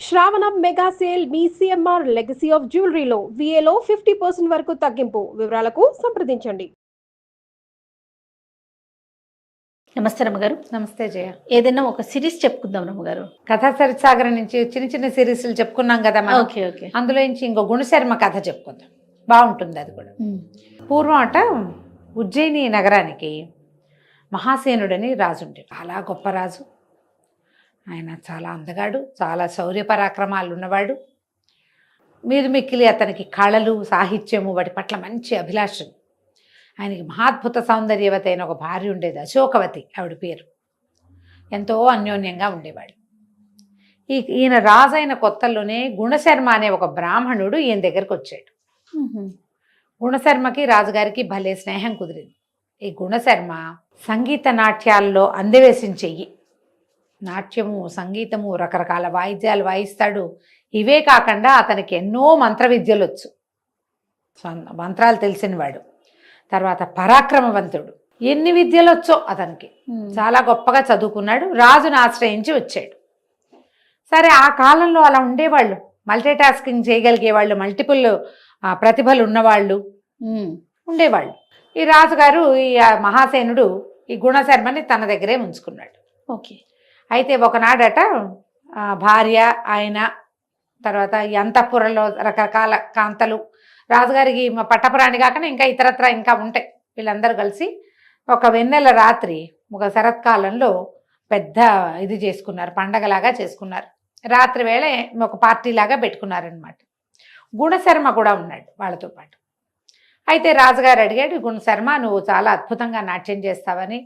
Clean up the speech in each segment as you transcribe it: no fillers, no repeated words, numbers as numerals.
శ్రావణం mega sale మీ CMR legacy of జ్యువెలరీలో విఏలో 50% వరకు తగ్గింపు. వివరాలకు సంప్రదించండి. నమస్తే రమ్మగారు. నమస్తే జయ. ఏదైనా ఒక సిరీస్ చెప్పుకుందాం రమ్మగారు. కథా సరిసాగర్ నుంచి చిన్న చిన్న సిరీస్లు చెప్పుకున్నాం కదా మనం. Okay okay. అందులో నుంచి ఇంకో గుణశర్మ కథ చెప్పుకుందాం, బాగుంటుంది అది కూడా. పూర్వం అట ఉజ్జయిని నగరానికి మహాసేనుడని రాజు ఉండే, చాలా గొప్ప రాజు. ఆయన చాలా అందగాడు, చాలా శౌర్య పరాక్రమాలు ఉన్నవాడు. మీరు మిక్కిలి అతనికి కళలు, సాహిత్యము వాటి పట్ల మంచి అభిలాషలు. ఆయనకి మహాద్భుత సౌందర్యవతి అయిన ఒక భార్య ఉండేది, అశోకవతి ఆవిడ పేరు. ఎంతో అన్యోన్యంగా ఉండేవాడు. ఈయన రాజైన కొత్తల్లోనే గుణశర్మ అనే ఒక బ్రాహ్మణుడు ఈయన దగ్గరకు వచ్చాడు. గుణశర్మకి రాజుగారికి భలే స్నేహం కుదిరింది. ఈ గుణశర్మ సంగీత నాట్యాల్లో అందవేసిన చెయ్యి. నాట్యము, సంగీతము, రకరకాల వాయిద్యాలు వాయిస్తాడు. ఇవే కాకుండా అతనికి ఎన్నో మంత్ర విద్యలు వచ్చు, మంత్రాలు తెలిసినవాడు. తర్వాత పరాక్రమవంతుడు, ఎన్ని విద్యలు వచ్చో అతనికి. చాలా గొప్పగా చదువుకున్నాడు. రాజును ఆశ్రయించి వచ్చాడు. సరే, ఆ కాలంలో అలా ఉండేవాళ్ళు, మల్టీ టాస్కింగ్ చేయగలిగేవాళ్ళు, మల్టిపుల్ ప్రతిభలు ఉన్నవాళ్ళు ఉండేవాళ్ళు. ఈ రాజుగారు, ఈ మహాసేనుడు ఈ గుణశర్మని తన దగ్గరే ఉంచుకున్నాడు. ఓకే. అయితే ఒకనాడట భార్య, ఆయన, తర్వాత ఈ అంతఃపురంలో రకరకాల కాంతలు, రాజుగారికి పట్టపురాణి కాకుండా ఇంకా ఇతరత్ర ఇంకా ఉంటాయి. వీళ్ళందరూ కలిసి ఒక వెన్నెల రాత్రి, ఒక శరత్కాలంలో పెద్ద ఇది చేసుకున్నారు, పండగలాగా చేసుకున్నారు. రాత్రి వేళ ఒక పార్టీలాగా పెట్టుకున్నారనమాట. గుణశర్మ కూడా ఉన్నాడు వాళ్ళతో పాటు. అయితే రాజుగారు అడిగాడు, గుణశర్మ, నువ్వు చాలా అద్భుతంగా నాట్యం చేస్తావని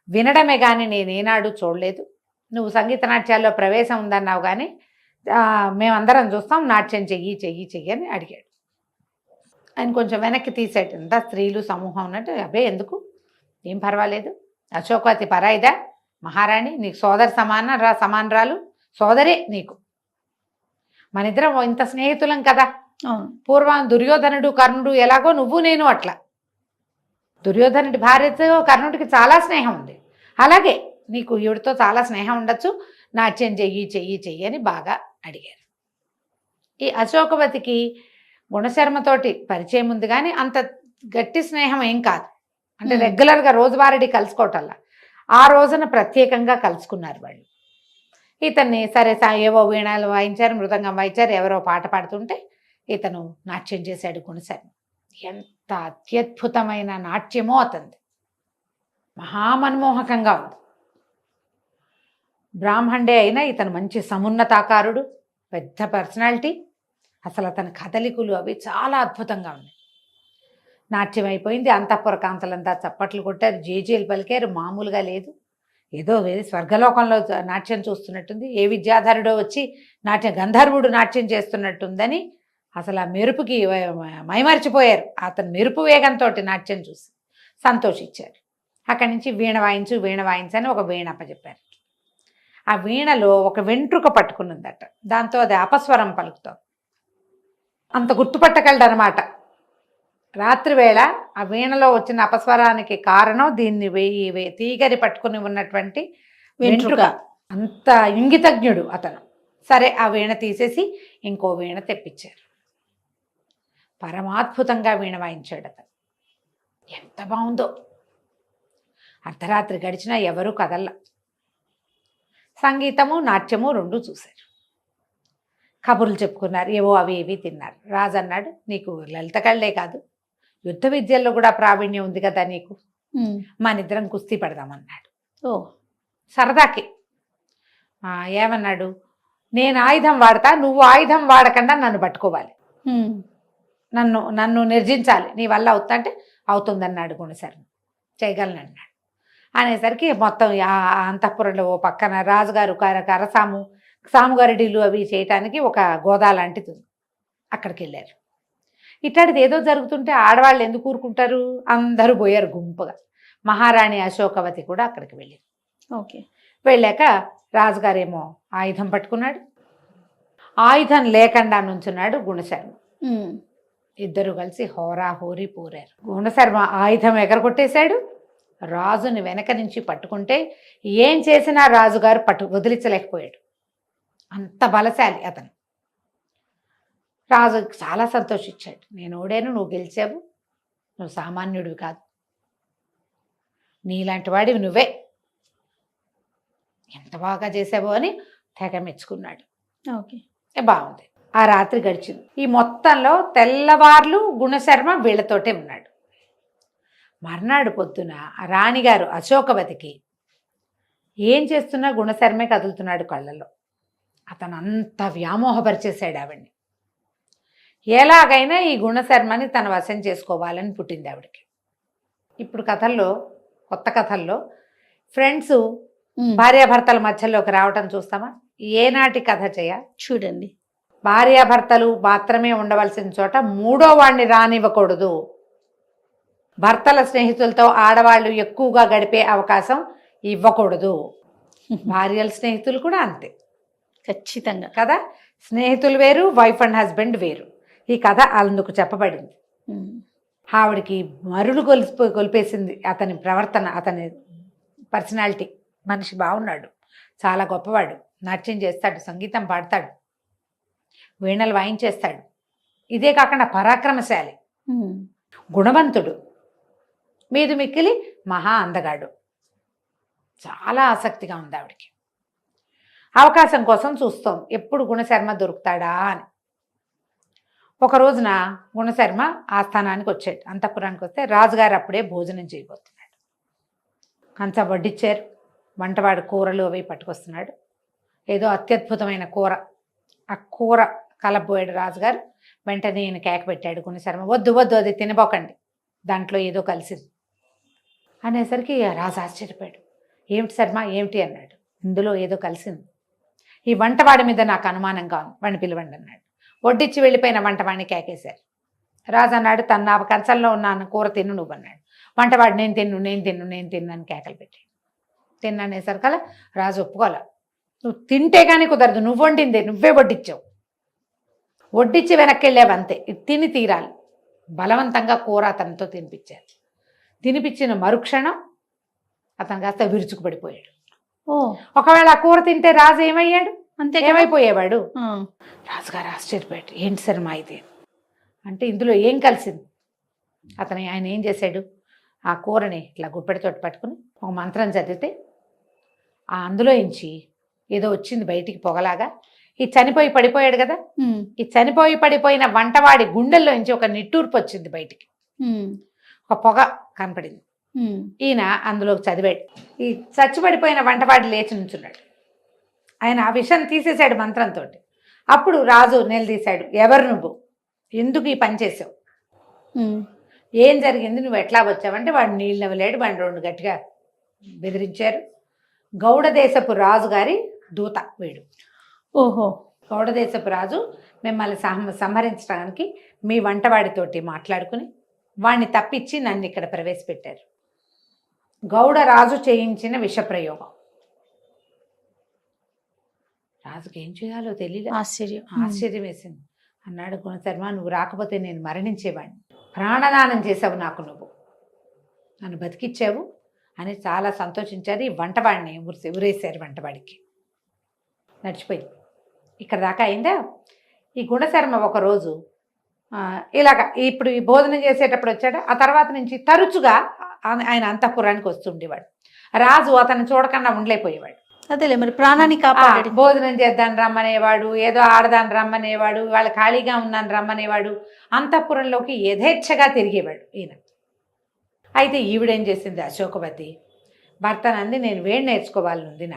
వినడమే కానీ నేనేనాడు చూడలేదు. నువ్వు సంగీత నాట్యాల్లో ప్రవేశం ఉందన్నావు కానీ మేమందరం చూస్తాం, నాట్యం చెయ్యి చెయ్యి చెయ్యి అని అడిగాడు. ఆయన కొంచెం వెనక్కి తీసాడు. అంతా స్త్రీలు సమూహం ఉన్నట్టు. అబ్బే ఎందుకు, ఏం పర్వాలేదు, అశోకవతి పరాయిదా, మహారాణి, నీకు సోదరి సమానరాలు, సోదరే నీకు. మన ఇద్దరం ఇంత స్నేహితులం కదా. పూర్వం దుర్యోధనుడు, కర్ణుడు ఎలాగో నువ్వు నేను అట్లా. దుర్యోధనుడి భార్యతో కర్ణుడికి చాలా స్నేహం ఉంది, అలాగే నీకు ఈవిడితో చాలా స్నేహం ఉండొచ్చు, నాట్యం చెయ్యి చెయ్యి చెయ్యి అని బాగా అడిగారు. ఈ అశోకవతికి గుణశర్మతోటి పరిచయం ఉంది కానీ అంత గట్టి స్నేహం ఏం కాదు. అంటే రెగ్యులర్గా రోజువారీ కలుసుకోవటల్లా. ఆ రోజున ప్రత్యేకంగా కలుసుకున్నారు వాళ్ళు. ఇతన్ని సరే ఏవో వీణాలు వాయించారు, మృదంగం వాయించారు, ఎవరో పాట పాడుతుంటే ఇతను నాట్యం చేశాడు గుణశర్మ. ఎంత అత్యద్భుతమైన నాట్యమో అతనిది, మహామన్మోహకంగా ఉంది. బ్రాహ్మణుడే అయినా ఇతను మంచి సమున్నతాకారుడు, పెద్ద పర్సనాలిటీ. అసలు అతని కదలికలు అవి చాలా అద్భుతంగా ఉన్నాయి. నాట్యం అయిపోయింది, అంతఃపుర కాంతలంతా చప్పట్లు కొట్టారు, జేజేలు పలికారు. మామూలుగా లేదు, ఏదో వేరే స్వర్గలోకంలో నాట్యం చూస్తున్నట్టుంది. ఏ విద్యాధరుడో వచ్చి గంధర్వుడు నాట్యం చేస్తున్నట్టుందని అసలు ఆ మెరుపుకి మైమరిచిపోయారు. అతను మెరుపు వేగంతో నాట్యం చూసి సంతోషించారు. అక్కడి నుంచి వీణ వాయించని ఒక వీణ అప్పచెప్పారు. ఆ వీణలో ఒక వెంట్రుక పట్టుకున్నదట, దాంతో అది అపస్వరం పలుకుతాం. అంత గుర్తుపట్టగలడనమాట. రాత్రివేళ ఆ వీణలో వచ్చిన అపస్వరానికి కారణం దీన్ని తీగరి పట్టుకుని ఉన్నటువంటి వెంట్రుక. అంత ఇంగితజ్ఞుడు అతను. సరే, ఆ వీణ తీసేసి ఇంకో వీణ తెప్పించారు. పరమాద్భుతంగా వీణ వాయించాడు అతను. ఎంత బాగుందో. అర్ధరాత్రి గడిచినా ఎవరూ కదల్లా. సంగీతము, నాట్యము రెండూ చూశారు. కబుర్లు చెప్పుకున్నారు, ఏవో అవి ఇవి తిన్నారు. రాజు అన్నాడు, నీకు లలిత కళ్ళే కాదు, యుద్ధ విద్యల్లో కూడా ప్రావీణ్యం ఉంది కదా నీకు, మనిద్దరం కుస్తీ పడదామన్నాడు. సరదాకి. ఏమన్నాడు, నేను ఆయుధం వాడతా, నువ్వు ఆయుధం వాడకుండా నన్ను పట్టుకోవాలి, నన్ను నిర్జించాలి, నీ వల్ల అవుతా అంటే అవుతుందన్నాడు గుణశర్మ. చేయగలను అన్నాడు. అనేసరికి మొత్తం అంతఃపురంలో ఓ పక్కన రాజుగారు సాముగారిడీలు అవి చేయటానికి ఒక గోదా లాంటిది ఉంది, అక్కడికి వెళ్ళారు. ఇట్లాంటిది ఏదో జరుగుతుంటే ఆడవాళ్ళు ఎందుకు ఊరుకుంటారు, అందరూ పోయారు గుంపుగా. మహారాణి అశోకవతి కూడా అక్కడికి వెళ్ళింది. ఓకే. వెళ్ళాక రాజుగారేమో ఆయుధం పట్టుకున్నాడు, ఆయుధం లేకుండా నుంచున్నాడు గుణశర్మ. ఇద్దరు కలిసి హోరీ పూరారు. గుణశర్మ ఆయుధం ఎగరగొట్టేశాడు. రాజుని వెనక నుంచి పట్టుకుంటే ఏం చేసినా రాజుగారు వదిలించలేకపోయాడు. అంత బలశాలి అతను. రాజు చాలా సంతోషించాడు. నేను ఓడాను, నువ్వు గెలిచావు, నువ్వు సామాన్యుడివి కాదు, నీలాంటి వాడివి నువ్వే, ఎంత బాగా చేసావో అని తెగ మెచ్చుకున్నాడు. ఓకే. బాగుంది. ఆ రాత్రి గడిచింది. ఈ మొత్తంలో తెల్లవార్లు గుణశర్మ వీళ్ళతోటే ఉన్నాడు. మర్నాడు పొద్దున రాణిగారు అశోకవతికి ఏం చేస్తున్నా గుణశర్మే కదులుతున్నాడు కళ్ళల్లో. అతను అంత వ్యామోహపరిచేశాడు ఆవిడ్ని. ఎలాగైనా ఈ గుణశర్మని తన వశం చేసుకోవాలని పుట్టింది ఆవిడకి. ఇప్పుడు కథల్లో, కొత్త కథల్లో ఫ్రెండ్స్ భార్యాభర్తల మధ్యలోకి రావటం చూస్తామా? ఏనాటి కథ చేయ చూడండి. భార్యాభర్తలు మాత్రమే ఉండవలసిన చోట మూడో వాడిని రానివ్వకూడదు. భర్తల స్నేహితులతో ఆడవాళ్ళు ఎక్కువగా గడిపే అవకాశం ఇవ్వకూడదు. భార్యల స్నేహితులు కూడా అంతే ఖచ్చితంగా కదా. స్నేహితులు వేరు, వైఫ్ అండ్ హస్బెండ్ వేరు. ఈ కథ అందుకు చెప్పబడింది. ఆవిడికి మరులు కొలిపేసింది అతని ప్రవర్తన, అతని పర్సనాలిటీ. మనిషి బాగున్నాడు, చాలా గొప్పవాడు, నాట్యం చేస్తాడు, సంగీతం పాడతాడు, వీణలు వాయించేస్తాడు. ఇదే కాకుండా పరాక్రమశాలి, గుణవంతుడు, మీదు మిక్కిలి మహా అందగాడు. చాలా ఆసక్తిగా ఉంది ఆవిడికి. అవకాశం కోసం చూస్తాం, ఎప్పుడు గుణశర్మ దొరుకుతాడా అని. ఒక రోజున గుణశర్మ ఆస్థానానికి వచ్చాడు, అంతఃపురానికి వస్తే రాజుగారు అప్పుడే భోజనం చేయబోతున్నాడు. కంచ వడ్డిచ్చారు, వంటవాడు కూరలు అవి పట్టుకొస్తున్నాడు. ఏదో అత్యద్భుతమైన కూర, ఆ కూర కలబోయాడు రాజుగారు. వెంటనే ఈయన కేక పెట్టాడు గుణశర్మ, వద్దు వద్దు, అది తినబోకండి, దాంట్లో ఏదో కలిసింది అనేసరికి రాజు ఆశ్చర్యపోయాడు. ఏమిటి శర్మ, ఏమిటి అన్నాడు. ఇందులో ఏదో కలిసింది, ఈ వంటవాడి మీద నాకు అనుమానంగా ఉంది, వాడిని పిలవండి అన్నాడు. వడ్డిచ్చి వెళ్ళిపోయిన వంటవాడిని కేకేశారు. రాజు అన్నాడు, తన కంచంలో ఉన్న కూర తిన్ను నువ్వు అన్నాడు. వంటవాడు నేను తిన్ను నేను తిన్ను నేను తిన్ను అని కేకలు పెట్టాడు. తిన్ననేసరికల్లా రాజు ఒప్పుకోలే. నువ్వు తింటే కానీ కుదరదు, నువ్వు వండిందే, నువ్వే వడ్డిచ్చావు, వడ్డిచ్చి వెనక్కి వెళ్ళావు అంతే, ఇది తిని తీరాలి. బలవంతంగా కూర అతనితో తినిపించారు. తినిపించిన మరుక్షణం అతను కాస్త విరుచుకుపడిపోయాడు. ఒకవేళ ఆ కూర తింటే రాజు ఏమయ్యాడు, అంతే ఏమైపోయేవాడు. రాజుగారు ఆశ్చర్యపోయాడు, ఏంటి శర్మ ఇది అంటే ఇందులో ఏం కలిసింది. ఆయన ఏం చేశాడు, ఆ కూరని ఇట్లా గుప్పెడితోటి పట్టుకుని ఒక మంత్రం చదివితే అందులో నుంచి ఏదో వచ్చింది బయటికి పొగలాగా. ఈ చనిపోయి పడిపోయాడు కదా, ఈ చనిపోయి పడిపోయిన వంటవాడి గుండెల్లో నుంచి ఒక నిట్టూర్పు వచ్చింది బయటికి, ఒక పొగ కనపడింది. ఈయన అందులోకి చదివాడు. ఈ చచ్చిపడిపోయిన వంటవాడి లేచి నుంచున్నాడు. ఆయన ఆ విషయం తీసేశాడు మంత్రంతో. అప్పుడు రాజు నిలదీశాడు, ఎవరు నువ్వు, ఎందుకు ఈ పని చేసావు, ఏం జరిగింది, నువ్వు ఎట్లా వచ్చావంటే వాడు నీళ్ళు నవ్వలేడు. వాడిని రెండు గట్టిగా బెదిరించారు. గౌడ దేశపు రాజు గారి దూత వీడు. ఓహో. గౌడ దేశపు రాజు మిమ్మల్ని సంహరించడానికి మీ వంటవాడితోటి మాట్లాడుకుని వాడిని తప్పించి నన్ను ఇక్కడ ప్రవేశపెట్టారు. గౌడ రాజు చేయించిన విషప్రయోగం. రాజుకి ఏం చేయాలో తెలియదు, ఆశ్చర్యం వేసింది. అన్నాడు గుణశర్మ, నువ్వు రాకపోతే నేను మరణించేవాడిని, ప్రాణదానం చేసావు నాకు, నువ్వు నన్ను బతికిచ్చావు అని చాలా సంతోషించారు. ఈ వంటవాడిని ఉరేశారు. వంటవాడికి నడిచిపోయింది. ఇక్కడ దాకా అయిందా. ఈ గుణశర్మ ఒకరోజు ఇలాగ ఇప్పుడు ఈ భోజనం చేసేటప్పుడు వచ్చాడు. ఆ తర్వాత నుంచి తరచుగా ఆయన అంతఃపురానికి వస్తుండేవాడు. రాజు అతన్ని చూడకుండా ఉండలేకపోయేవాడు. అదేలే, మరి ప్రాణాన్ని కాపాడాడు. భోజనం చేద్దాం రమ్మనేవాడు, ఏదో ఆడదాన్ని రమ్మనేవాడు, వాళ్ళు ఖాళీగా ఉన్నాను రమ్మనేవాడు. అంతఃపురంలోకి యథేచ్ఛగా తిరిగేవాడు ఈయన. అయితే ఈవిడేం చేసింది, అశోకవతి భర్తనంది, నేను వేడి నేర్చుకోవాలని ఉంది,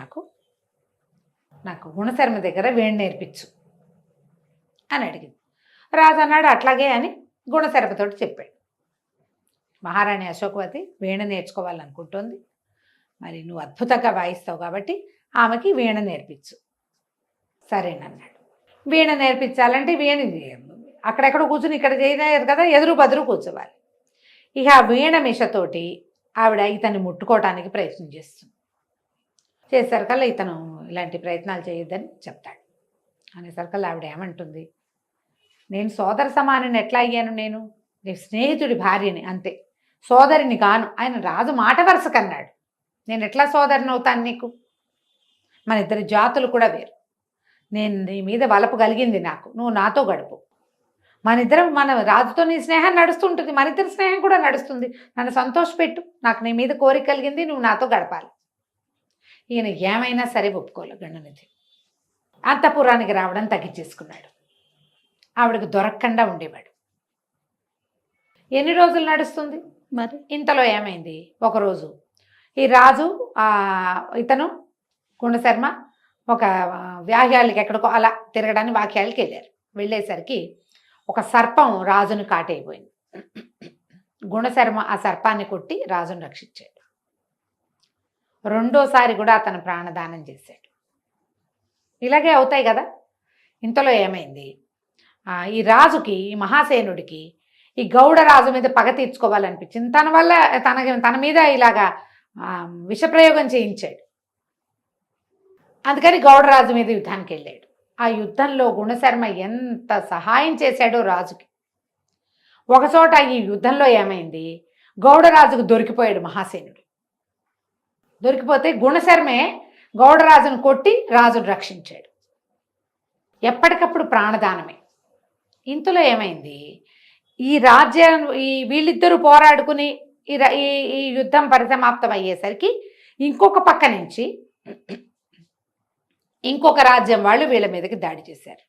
నాకు గుణశర్మ దగ్గర వేడి నేర్పించు అని అడిగింది. రాజు అన్నాడు అట్లాగే అని గుణశర్మతోటి చెప్పాడు. మహారాణి అశోకవతి వీణ నేర్చుకోవాలనుకుంటోంది, మరి నువ్వు అద్భుతంగా వాయిస్తావు కాబట్టి ఆమెకి వీణ నేర్పించు. సరేనన్నాడు. వీణ నేర్పించాలంటే వీణ అక్కడెక్కడ కూర్చుని ఇక్కడ చేయలేదు కదా, ఎదురు బదురు కూర్చోవాలి. ఇక ఆ వీణ మిషతోటి ఆవిడ ఇతన్ని ముట్టుకోవటానికి ప్రయత్నం చేస్తుంది. చేసేసరికల్లా ఇతను ఇలాంటి ప్రయత్నాలు చేయొద్దని చెప్తాడు. అనేసరికల్లా ఆవిడ ఏమంటుంది, నేను సోదర సమానని ఎట్లా అయ్యాను, నేను నీ స్నేహితుడి భార్యని అంతే, సోదరిని కాను. ఆయన రాజు మాట వరుస కన్నాడు, నేను ఎట్లా సోదరిని అవుతాను నీకు, మన ఇద్దరి జాతులు కూడా వేరు, నేను నీ మీద వలపు కలిగింది నాకు, నువ్వు నాతో గడుపు. మన రాజుతో నీ స్నేహం నడుస్తుంటుంది, మన ఇద్దరి స్నేహం కూడా నడుస్తుంది. నన్ను సంతోషపెట్టు, నాకు నీ మీద కోరిక కలిగింది, నువ్వు నాతో గడపాలి. ఈయన ఏమైనా సరే ఒప్పుకోలే గండనిధి. అంతఃపురానికి రావడం తగ్గించేసుకున్నాడు. ఆవిడకు దొరకకుండా ఉండేవాడు. ఎన్ని రోజులు నడుస్తుంది మరి ఇంతలో ఏమైంది, ఒకరోజు ఈ రాజు ఇతను గుణశర్మ ఒక వ్యాహ్యాలకి ఎక్కడికో అలా తిరగడానికి వాక్యాలకి వెళ్ళారు. వెళ్ళేసరికి ఒక సర్పం రాజును కాటైపోయింది. గుణశర్మ ఆ సర్పాన్ని కొట్టి రాజును రక్షించాడు. రెండోసారి కూడా అతను ప్రాణదానం చేశాడు. ఇలాగే అవుతాయి కదా. ఇంతలో ఏమైంది, ఈ రాజుకి, ఈ మహాసేనుడికి ఈ గౌడ రాజు మీద పగ తీర్చుకోవాలనిపించింది. తన వల్ల తన మీద ఇలాగా విషప్రయోగం చేయించాడు. అందుకని గౌడరాజు మీద యుద్ధానికి వెళ్ళాడు. ఆ యుద్ధంలో గుణశర్మ ఎంత సహాయం చేశాడో రాజుకి. ఒకచోట ఈ యుద్ధంలో ఏమైంది, గౌడరాజుకు దొరికిపోయాడు మహాసేనుడు. దొరికిపోతే గుణశర్మే గౌడరాజును కొట్టి రాజును రక్షించాడు. ఎప్పటికప్పుడు ప్రాణదానమే. ఇంతలో ఏమైంది, ఈ వీళ్ళిద్దరూ పోరాడుకుని ఈ యుద్ధం పరిసమాప్తం అయ్యేసరికి ఇంకొక పక్క నుంచి ఇంకొక రాజ్యం వాళ్ళు వీళ్ళ మీదకి దాడి చేశారు.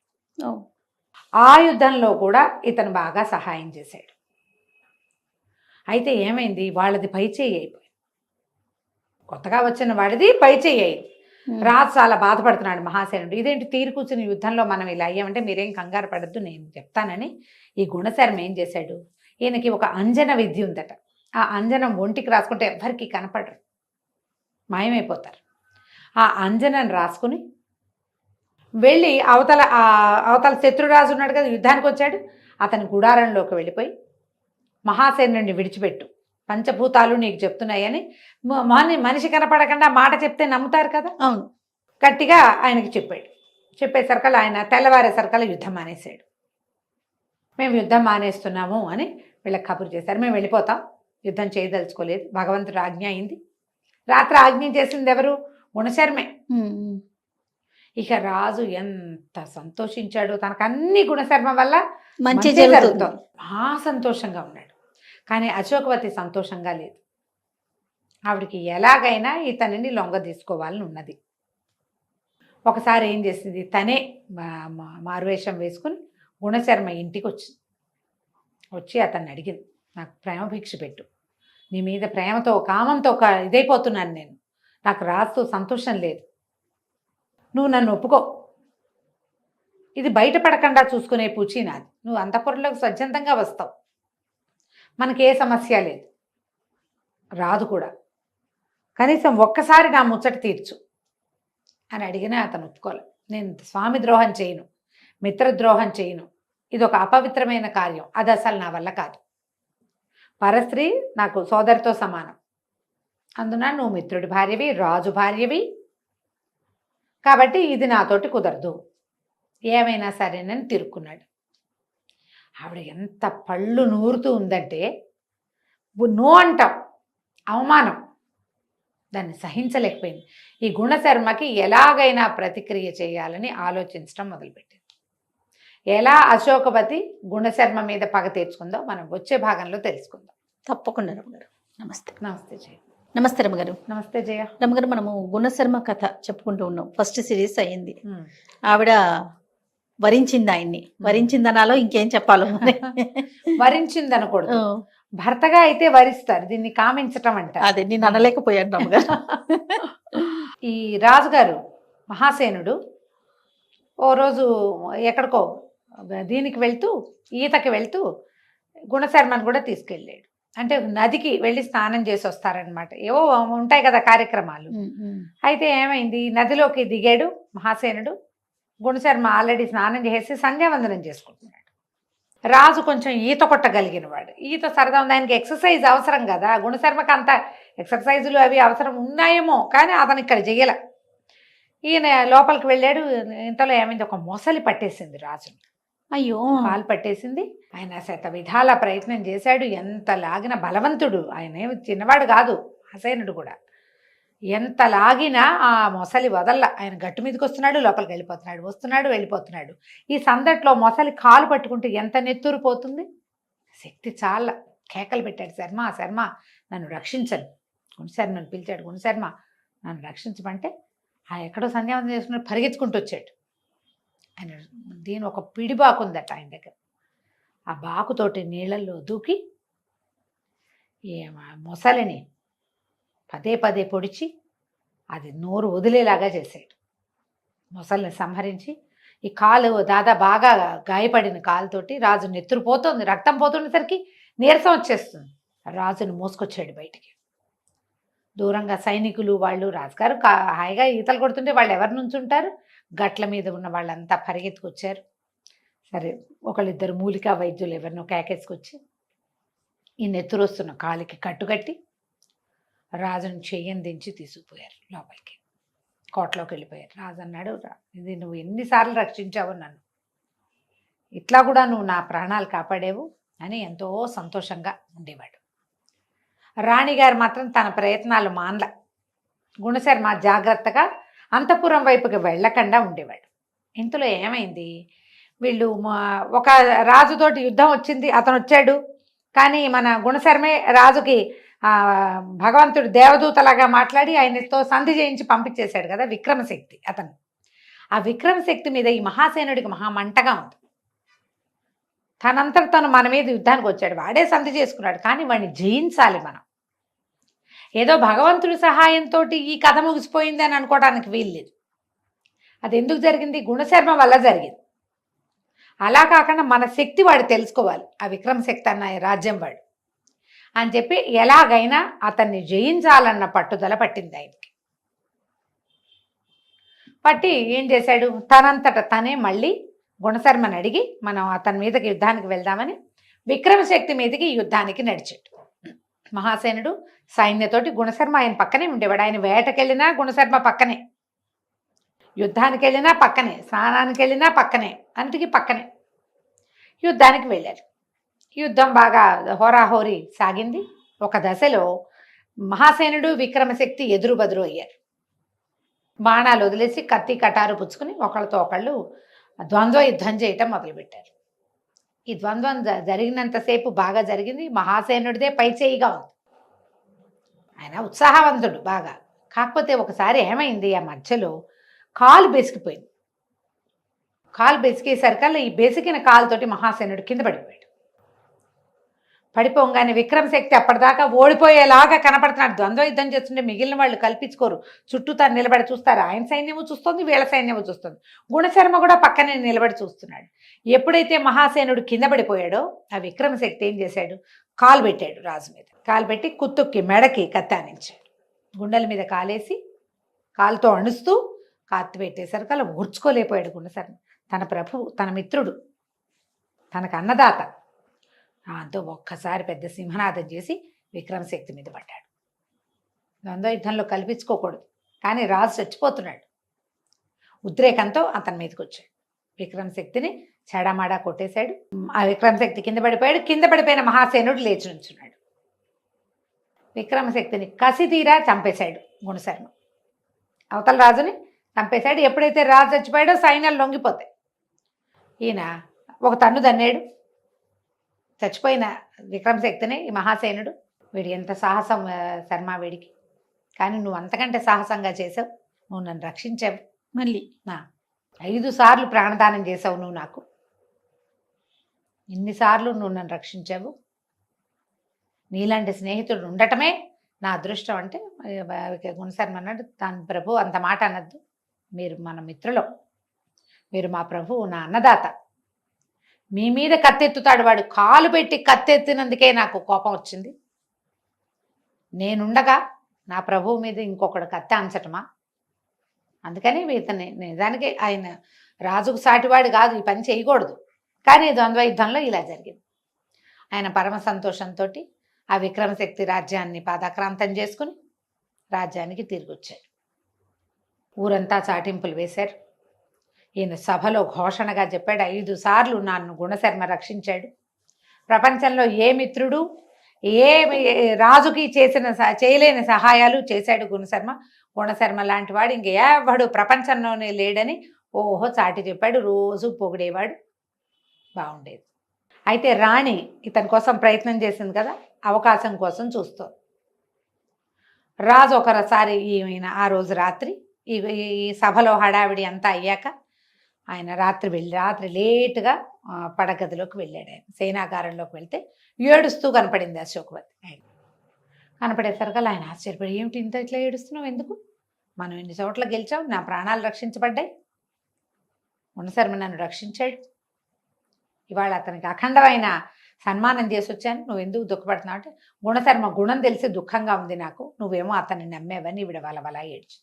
ఆ యుద్ధంలో కూడా ఇతను బాగా సహాయం చేశాడు. అయితే ఏమైంది, వాళ్ళది పైచేయి అయిపోయింది. కొత్తగా వచ్చిన వాడిది పైచేయి అయింది. రాజు చాలా బాధపడుతున్నాడు మహాసేనుడు. ఇదేంటి తీరు కూర్చుని యుద్ధంలో మనం ఇలా అయ్యామంటే మీరేం కంగారు పడద్దు, నేను చెప్తానని ఈ గుణశర్మ ఏం చేశాడు, ఈయనకి ఒక అంజన విద్య ఉందట. ఆ అంజనం ఒంటికి రాసుకుంటే ఎవ్వరికి కనపడరు, మాయమైపోతారు. ఆ అంజనం రాసుకుని వెళ్ళి అవతల శత్రురాజు ఉన్నాడు కదా, యుద్ధానికి వచ్చాడు. అతని గుడారంలోకి వెళ్ళిపోయి మహాసేనుడిని విడిచిపెట్టు, పంచభూతాలు నీకు చెప్తున్నాయని మనిషి కనపడకుండా మాట చెప్తే నమ్ముతారు కదా. అవును, గట్టిగా ఆయనకి చెప్పాడు. చెప్పేసరికల్లా ఆయన తెల్లవారేసరికల్లా యుద్ధం మానేశాడు. మేము యుద్ధం మానేస్తున్నాము అని వీళ్ళకి కబురు చేశారు. మేము వెళ్ళిపోతాం, యుద్ధం చేయదలుచుకోలేదు, భగవంతుడు ఆజ్ఞ అయింది. రాత్రి ఆజ్ఞ చేసింది ఎవరు, గుణశర్మే. ఇక రాజు ఎంత సంతోషించాడో, తనకు అన్ని గుణశర్మ వల్ల మంచి జరుగుతుంది. మహా సంతోషంగా ఉన్నాడు. కానీ అశోకవతి సంతోషంగా లేదు. ఆవిడికి ఎలాగైనా ఇతనిని లొంగ తీసుకోవాలని ఉన్నది. ఒకసారి ఏం చేసింది, తనే మారువేషం వేసుకుని గుణశర్మ ఇంటికి వచ్చి అతన్ని అడిగింది, నాకు ప్రేమ భిక్ష పెట్టు, నీ మీద ప్రేమతో కామంతో ఇదైపోతున్నాను నేను, నాకు రాజుతో సంతోషం లేదు, నువ్వు నన్ను ఒప్పుకో, ఇది బయటపడకుండా చూసుకునే పూచి నాది, నువ్వు అంతఃపురంలోకి స్వచ్ఛందంగా వస్తావు, మనకే సమస్య లేదు, రాదు కూడా, కనీసం ఒక్కసారి నా ముచ్చట తీర్చు అని అడిగినా అతను ఒప్పుకోలే. నేను స్వామి ద్రోహం చేయను, మిత్రద్రోహం చేయను, ఇది ఒక అపవిత్రమైన కార్యం, అది అసలు నా వల్ల కాదు, పరస్త్రీ నాకు సోదరితో సమానం, అందున నువ్వు మిత్రుడి భార్యవి, రాజు భార్యవి, కాబట్టి ఇది నాతోటి కుదరదు, ఏమైనా సరేనని తిరుక్కున్నాడు. ఆవిడ ఎంత పళ్ళు నూరుతూ ఉందంటే, నో అంటాం, అవమానం, దాన్ని సహించలేకపోయింది. ఈ గుణశర్మకి ఎలాగైనా ప్రతిక్రియ చేయాలని ఆలోచించడం మొదలుపెట్టింది. ఎలా అశోకవతి గుణశర్మ మీద పగ తీర్చుకుందో మనం వచ్చే భాగంలో తెలుసుకుందాం. తప్పకుండా రమ్మగారు. నమస్తే. నమస్తే జయ. నమస్తే రమ్మగారు. నమస్తే జయ. రమ్మగారు, మనము గుణశర్మ కథ చెప్పుకుంటూ ఉన్నాం. ఫస్ట్ సిరీస్ అయ్యింది. ఆవిడ వరించింది ఆయన్ని, వరించిందనాలో ఇంకేం చెప్పాలో వరించింది అనకూడదు, భర్తగా అయితే వరిస్తారు, దీన్ని కామించటం అంట. అదే నేను అనలేకపోయాను రమ్మగారు. ఈ రాజుగారు మహాసేనుడు ఓ రోజు ఎక్కడికో దీనికి వెళ్తూ, ఈతకి వెళ్తూ గుణశర్మను కూడా తీసుకెళ్ళాడు. అంటే నదికి వెళ్ళి స్నానం చేసి వస్తారనమాట, ఏవో ఉంటాయి కదా కార్యక్రమాలు. అయితే ఏమైంది, నదిలోకి దిగాడు మహాసేనుడు. గుణశర్మ ఆల్రెడీ స్నానం చేసి సంధ్యావందనం చేసుకుంటున్నాడు. రాజు కొంచెం ఈత కొట్టగలిగిన వాడు, ఈత సరదా ఉంది, ఆయనకి ఎక్సర్సైజ్ అవసరం కదా. గుణశర్మకి అంత ఎక్సర్సైజులు అవి అవసరం ఉన్నాయేమో, కానీ అతను ఇక్కడ చెయ్యాల. ఈయన లోపలికి వెళ్ళాడు. ఇంతలో ఏమైంది, ఒక మొసలి పట్టేసింది రాజుని. అయ్యో, పాలు పట్టేసింది. ఆయన శత విధాల ప్రయత్నం చేశాడు, ఎంత లాగిన బలవంతుడు ఆయన, ఏమి చిన్నవాడు కాదు హసేనుడు కూడా. ఎంత లాగినా ఆ మొసలి వదల్ల. ఆయన గట్టు మీదకి వస్తున్నాడు, లోపలికి వెళ్ళిపోతున్నాడు, వస్తున్నాడు వెళ్ళిపోతున్నాడు. ఈ సందట్లో మొసలి కాలు పట్టుకుంటే ఎంత నెత్తురు పోతుంది. శక్తి చాలా కేకలు పెట్టాడు, శర్మ శర్మ నన్ను రక్షించను. గుణశర్మ నన్ను పిలిచాడు, గుణశర్మ నన్ను రక్షించమంటే ఆ ఎక్కడో సంధ్యావందనం చేసుకుని పరిగెత్తుకుంటూ వచ్చాడు. ఆయన దీని ఒక పిడి బాకు ఉందట ఆయన దగ్గర. ఆ బాకుతోటి నీళ్ళల్లో దూకి ఈ మొసలిని పదే పదే పొడిచి అది నోరు వదిలేలాగా చేశాడు. మొసలిని సంహరించి ఈ కాలు బాగా గాయపడిన కాలుతోటి రాజు నెత్తురు పోతుంది, రక్తం పోతుండేసరికి నీరసం వచ్చేస్తుంది. రాజును మోసుకొచ్చాడు బయటికి. దూరంగా సైనికులు వాళ్ళు రాజుగారు హాయిగా ఈతలు కొడుతుంటే వాళ్ళు ఎవరి నుంచి ఉంటారు, గట్ల మీద ఉన్న వాళ్ళంతా పరిగెత్తుకొచ్చారు. సరే ఒకళ్ళిద్దరు మూలికా వైద్యులు ఎవరినో కేకేసుకొచ్చి ఈ నెత్తురు వస్తున్న కాలికి కట్టుకట్టి రాజును చెయ్యని దించి తీసుకుపోయారు లోపలికి. కోటలోకి వెళ్ళిపోయారు. రాజు అన్నాడు, ఇది నువ్వు ఎన్నిసార్లు రక్షించావు నన్ను, ఇట్లా కూడా నువ్వు నా ప్రాణాలు కాపాడేవు అని ఎంతో సంతోషంగా ఉండేవాడు. రాణిగారు మాత్రం తన ప్రయత్నాలు మానల. గుణశర్మ జాగ్రత్తగా అంతఃపురం వైపుకి వెళ్ళకుండా ఉండేవాడు. ఇంతలో ఏమైంది, వీళ్ళు ఒక రాజుతోటి యుద్ధం వచ్చింది, అతను వచ్చాడు. కానీ మన గుణశర్మే రాజుకి భగవంతుడు దేవదూతలాగా మాట్లాడి ఆయనతో సంధి చేయించి పంపించేశాడు కదా విక్రమశక్తి అతను. ఆ విక్రమశక్తి మీద ఈ మహాసేనుడికి మహామంటగా ఉంది. తనంతట తను మన మీద యుద్ధానికి వచ్చాడు, వాడే సంధి చేసుకున్నాడు. కానీ వాడిని జయించాలి మనం. ఏదో భగవంతుడి సహాయంతో ఈ కథ ముగిసిపోయింది అని అనుకోవడానికి వీల్లేదు. అది ఎందుకు జరిగింది, గుణశర్మ వల్ల జరిగింది. అలా కాకుండా మన శక్తి వాడు తెలుసుకోవాలి. ఆ విక్రమశక్తి అన్న రాజ్యం వాడు అని చెప్పి ఎలాగైనా అతన్ని జయించాలన్న పట్టుదల పట్టింది ఆయనకి. పట్టి ఏం చేశాడు, తనంతట తనే మళ్ళీ గుణశర్మని అడిగి మనం అతని మీదకి యుద్ధానికి వెళ్దామని విక్రమశక్తి మీదకి యుద్ధానికి నడిచాడు. మహాసేనుడు సైన్యతోటి గుణశర్మ ఆయన పక్కనే ఉండేవాడు. ఆయన వేటకెళ్ళినా గుణశర్మ పక్కనే, యుద్ధానికి వెళ్ళినా పక్కనే, స్నానానికి వెళ్ళినా పక్కనే, అన్నిటికీ పక్కనే యుద్ధానికి వెళ్ళారు. యుద్ధం బాగా హోరాహోరీ సాగింది. ఒక దశలో మహాసేనుడు విక్రమశక్తి ఎదురు బదురు అయ్యారు. బాణాలు వదిలేసి కత్తి కటారు పుచ్చుకుని ఒకళ్ళతో ఒకళ్ళు ద్వంద్వ యుద్ధం చేయటం మొదలుపెట్టారు. ఈ ద్వంద్వం జరిగినంతసేపు బాగా జరిగింది. మహాసేనుడిదే పైచేయిగా ఉంది, ఆయన ఉత్సాహవంతుడు బాగా. కాకపోతే ఒకసారి ఏమైంది, ఆ మధ్యలో కాలు బెసికిపోయింది. కాలు బెసికేసరికల్లా ఈ బెసికిన కాలుతోటి మహాసేనుడు కింద పడిపోయాడు. పడిపోగానే విక్రమశక్తి అప్పటిదాకా ఓడిపోయేలాగా కనపడుతున్నాడు. ద్వంద్వ యుద్ధం చేస్తుంటే మిగిలిన వాళ్ళు కల్పించుకోరు, చుట్టూ తను నిలబడి చూస్తారు. ఆయన సైన్యము చూస్తుంది, వీళ్ళ సైన్యము చూస్తుంది. గుణశర్మ కూడా పక్కనే నిలబడి చూస్తున్నాడు. ఎప్పుడైతే మహాసేనుడు కింద పడిపోయాడో ఆ విక్రమశక్తి ఏం చేశాడు, కాలు పెట్టాడు రాజు మీద. కాలు పెట్టి కుత్తుక్కి మెడకి కత్తానించాడు. గుండెల మీద కాలేసి కాలుతో అణుస్తూ కాత్తి పెట్టేసరికి అలా ఊర్చుకోలేకపోయాడు గుణశర్మ. తన ప్రభువు, తన మిత్రుడు, తనకు అన్నదాత. దాంతో ఒక్కసారి పెద్ద సింహనాదం చేసి విక్రమశక్తి మీద పడ్డాడు. ద్వంద్వ యుద్ధంలో కల్పించుకోకూడదు, కానీ రాజు చచ్చిపోతున్నాడు. ఉద్రేకంతో అతని మీదకి వచ్చాడు. విక్రమశక్తిని చెడామాడా కొట్టేశాడు. ఆ విక్రమశక్తి కింద పడిపోయాడు. కింద పడిపోయిన మహాసేనుడు లేచి నుంచున్నాడు. విక్రమశక్తిని కసితీరా చంపేశాడు గుణశర్మ. అవతల రాజుని చంపేశాడు. ఎప్పుడైతే రాజు చచ్చిపోయాడో సైన్యాలు లొంగిపోతాయి. ఈయన ఒక తన్ను దన్నాడు చచ్చిపోయిన విక్రమశక్తిని. ఈ మహాసేనుడు, వీడు ఎంత సాహసం శర్మ వీడికి, కానీ నువ్వు అంతకంటే సాహసంగా చేసావు, నువ్వు నన్ను రక్షించావు. మళ్ళీ 5 సార్లు ప్రాణదానం చేసావు నువ్వు నాకు, ఇన్నిసార్లు నువ్వు నన్ను రక్షించావు. నీలాంటి స్నేహితుడు ఉండటమే నా అదృష్టం అంటే గుణశర్మ అన్నాడు, దాని ప్రభు అంత మాట అనద్దు, మీరు మన మిత్రులం, మీరు మా ప్రభువు, నా అన్నదాత. మీ మీద కత్తెత్తుతాడు వాడు. కాలు పెట్టి కత్తెత్తినందుకే నాకు కోపం వచ్చింది. నేనుండగా నా ప్రభువు మీద ఇంకొకడు కత్తె అంచటమా? అందుకని ఇతని నిజానికి ఆయన రాజుకు సాటివాడు కాదు, ఈ పని చేయకూడదు. కానీ ద్వంద్వ యుద్ధంలో ఇలా జరిగింది. ఆయన పరమ సంతోషంతో ఆ విక్రమశక్తి రాజ్యాన్ని పాదాక్రాంతం చేసుకుని రాజ్యానికి తిరిగి వచ్చాడు. ఊరంతా చాటింపులు వేశారు. ఈయన సభలో ఘోషణగా చెప్పాడు, 5 సార్లు నన్ను గుణశర్మ రక్షించాడు. ప్రపంచంలో ఏ మిత్రుడు ఏ రాజుకి చేయలేని సహాయాలు చేశాడు గుణశర్మ. గుణశర్మ లాంటి వాడు ఇంక ఎవడు ప్రపంచంలోనే లేడని ఓహో చాటి చెప్పాడు, రోజు పొగిడేవాడు, బాగుండేది. అయితే రాణి ఇతని కోసం ప్రయత్నం చేసింది కదా, అవకాశం కోసం చూస్తుంది. రాజు ఒకసారి ఈయన ఆ రోజు రాత్రి ఈ సభలో హడావిడి అంతా అయ్యాక ఆయన రాత్రి లేటుగా పడగదిలోకి వెళ్ళాడు. ఆయన సేనాగారంలోకి వెళ్తే ఏడుస్తూ కనపడింది అశోకవతి. ఆయన కనపడేసరికల్లా ఆయన ఆశ్చర్యపడి, ఏమిటి ఇంత ఇట్లా ఏడుస్తున్నావు, ఎందుకు? మనం ఇన్ని చోట్ల గెలిచావు, నా ప్రాణాలు రక్షించబడ్డాయి, గుణశర్మ నన్ను రక్షించాడు, ఇవాళ అతనికి అఖండమైన సన్మానం చేసి వచ్చాను, నువ్వు ఎందుకు దుఃఖపడుతున్నావు అంటే, గుణశర్మ గుణం తెలిసి దుఃఖంగా ఉంది నాకు, నువ్వేమో అతన్ని నమ్మేవని ఈవిడ వలవల ఏడ్చి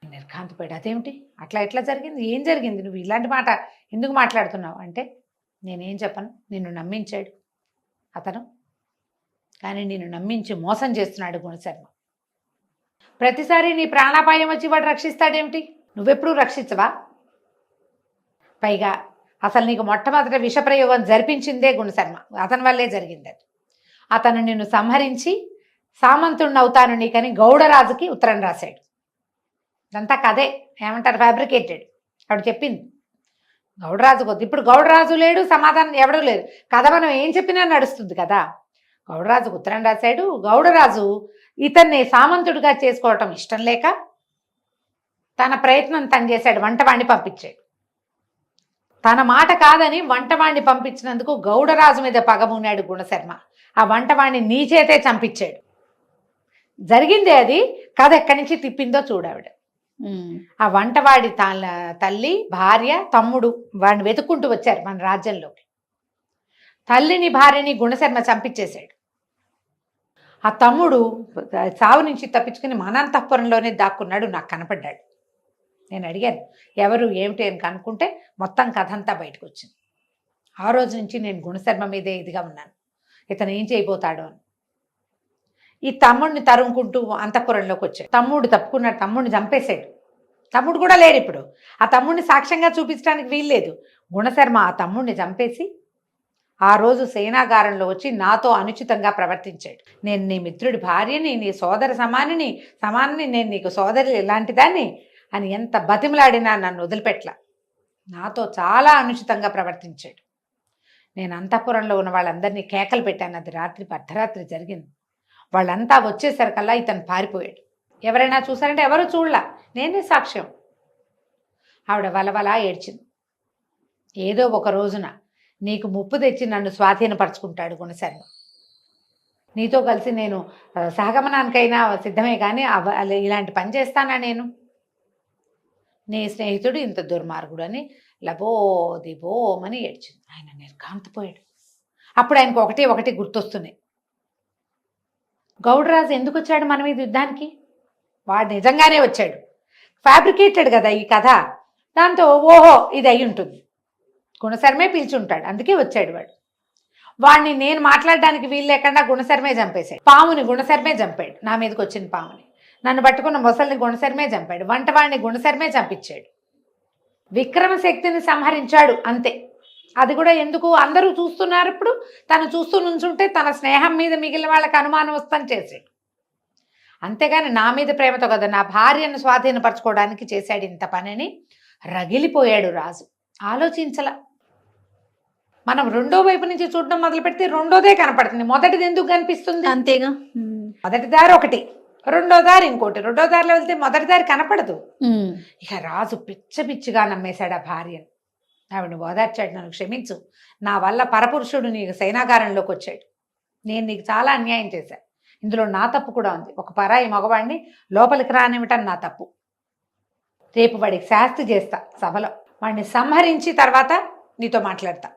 నిర్ఘాంతపోయాడు. అదేమిటి అట్లా ఎట్లా జరిగింది, ఏం జరిగింది, నువ్వు ఇలాంటి మాట ఎందుకు మాట్లాడుతున్నావు అంటే, నేనేం చెప్పను, నిన్ను నమ్మించాడు అతను, కానీ నిన్ను నమ్మించి మోసం చేస్తున్నాడు గుణశర్మ. ప్రతిసారి నీ ప్రాణాపాయం వచ్చి వాడు రక్షిస్తాడేమిటి, నువ్వెప్పుడూ రక్షించవా? పైగా అసలు నీకు మొట్టమొదట విషప్రయోగం జరిపించిందే గుణశర్మ, అతని వల్లే జరిగింది అది. అతను నిన్ను సంహరించి సామంతుడిని అవుతాను నీకని గౌడరాజుకి ఉత్తరం రాశాడు. ఇదంతా కదే, ఏమంటారు, ఫ్యాబ్రికేటెడ్. ఆవిడ చెప్పింది గౌడరాజు కొద్ది. ఇప్పుడు గౌడరాజు లేడు, సమాధానం ఎవడూ లేదు, కథ మనం ఏం చెప్పినా నడుస్తుంది కదా. గౌడరాజుకు ఉత్తరం రాశాడు. గౌడరాజు ఇతన్ని సామంతుడిగా చేసుకోవటం ఇష్టం లేక తన ప్రయత్నం తను చేశాడు, వంటవాణ్ణి పంపించాడు. తన మాట కాదని వంటవాణ్ణి పంపించినందుకు గౌడరాజు మీద పగమున్నాడు గుణశర్మ. ఆ వంటవాణ్ణి నీ చేతే చంపించాడు. జరిగిందే అది, కథ ఎక్కడి నుంచి తిప్పిందో చూడావిడ. ఆ వంటవాడి తల్లి, భార్య, తమ్ముడు వాడిని వెతుక్కుంటూ వచ్చారు మన రాజ్యంలోకి. తల్లిని భార్యని గుణశర్మ చంపించేశాడు. ఆ తమ్ముడు సావు నుంచి తప్పించుకుని మనంతఃపురంలోనే దాక్కున్నాడు, నాకు కనపడ్డాడు. నేను అడిగాను ఎవరు ఏమిటి అని కనుక్కుంటే మొత్తం కథ అంతా బయటకు వచ్చింది. ఆ రోజు నుంచి నేను గుణశర్మ మీదే ఇదిగా ఉన్నాను, ఇతను ఏం చేయబోతాడు అని. ఈ తమ్ముడిని తరుముకుంటూ అంతఃపురంలోకి వచ్చాడు. తమ్ముడు తప్పుకున్నాడు, తమ్ముడిని చంపేశాడు. తమ్ముడు కూడా లేడు ఇప్పుడు. ఆ తమ్ముడిని సాక్ష్యంగా చూపించడానికి వీల్లేదు. గుణశర్మ ఆ తమ్ముడిని చంపేసి ఆ రోజు సేనాగారంలో వచ్చి నాతో అనుచితంగా ప్రవర్తించాడు. నేను నీ మిత్రుడి భార్యని, నీ సోదర సమానని, నేను నీకు సోదరి ఎలాంటి దాన్ని అని ఎంత బతిమలాడినా నన్ను వదిలిపెట్ల. నాతో చాలా అనుచితంగా ప్రవర్తించాడు. నేను అంతఃపురంలో ఉన్న వాళ్ళందరినీ కేకలు పెట్టాను. అది అర్ధరాత్రి జరిగింది. వాళ్ళంతా వచ్చేసరికల్లా ఇతను పారిపోయాడు. ఎవరైనా చూసారంటే ఎవరు చూడలా, నేనే సాక్ష్యం. ఆవిడ వలవలా ఏడ్చింది. ఏదో ఒక రోజున నీకు ముప్పు తెచ్చి నన్ను స్వాధీనపరచుకుంటాడు గుణశర్మ. నీతో కలిసి నేను సహగమనానికైనా సిద్ధమే, కానీ ఇలాంటి పని చేస్తానా నేను? నీ స్నేహితుడు ఇంత దుర్మార్గుడు అని లబోదిబోమని ఏడ్చింది. ఆయన నిర్ఘాంతపోయాడు. అప్పుడు ఆయనకు ఒకటి గుర్తొస్తున్నాయి. గౌడరాజు ఎందుకు వచ్చాడు మన మీద యుద్ధానికి? వాడు నిజంగానే వచ్చాడు, ఫ్యాబ్రికేటెడ్ కదా ఈ కథ. దాంతో ఓహో ఇది అయి ఉంటుంది, గుణశర్మే పిలిచుంటాడు, అందుకే వచ్చాడు వాడు. వాడిని నేను మాట్లాడడానికి వీలు లేకుండా గుణశర్మే చంపేశాడు. పాముని గుణశర్మే చంపాడు, నా మీదకి వచ్చిన పాముని. నన్ను పట్టుకున్న మొసల్ని గుణశర్మే చంపాడు. వంటవాడిని గుణశర్మే చంపించాడు. విక్రమశక్తిని సంహరించాడు, అంతే. అది కూడా ఎందుకు? అందరూ చూస్తున్నారు. ఇప్పుడు తను చూస్తూ నుంచుంటే తన స్నేహం మీద మిగిలిన వాళ్ళకి అనుమానం వస్తాను చేశాడు. అంతేగాని నా మీద ప్రేమతో కదా, నా భార్యను స్వాధీనపరచుకోవడానికి చేశాడు ఇంత పనిని రగిలిపోయాడు రాజు. ఆలోచించలా. మనం రెండో వైపు నుంచి చూడడం మొదలు పెడితే రెండోదే కనపడుతుంది, మొదటిది ఎందుకు కనిపిస్తుంది? అంతేగా. మొదటి దారి ఒకటి, రెండో దారి ఇంకోటి. రెండో దారిలో వెళ్తే మొదటి దారి కనపడదు. ఇక రాజు పిచ్చిగా నమ్మేశాడు ఆ భార్యను. ఆవిడని ఓదార్చాడు, నన్ను క్షమించు, నా వల్ల పరపురుషుడు నీకు సేనాగారంలోకి వచ్చాడు, నేను నీకు చాలా అన్యాయం చేశాను, ఇందులో నా తప్పు కూడా ఉంది, ఒక పరాయి మగవాడిని లోపలికి రానివ్వటం నా తప్పు, రేపు వాడికి శాస్తి చేస్తా సభలో, వాడిని సంహరించి తర్వాత నీతో మాట్లాడతా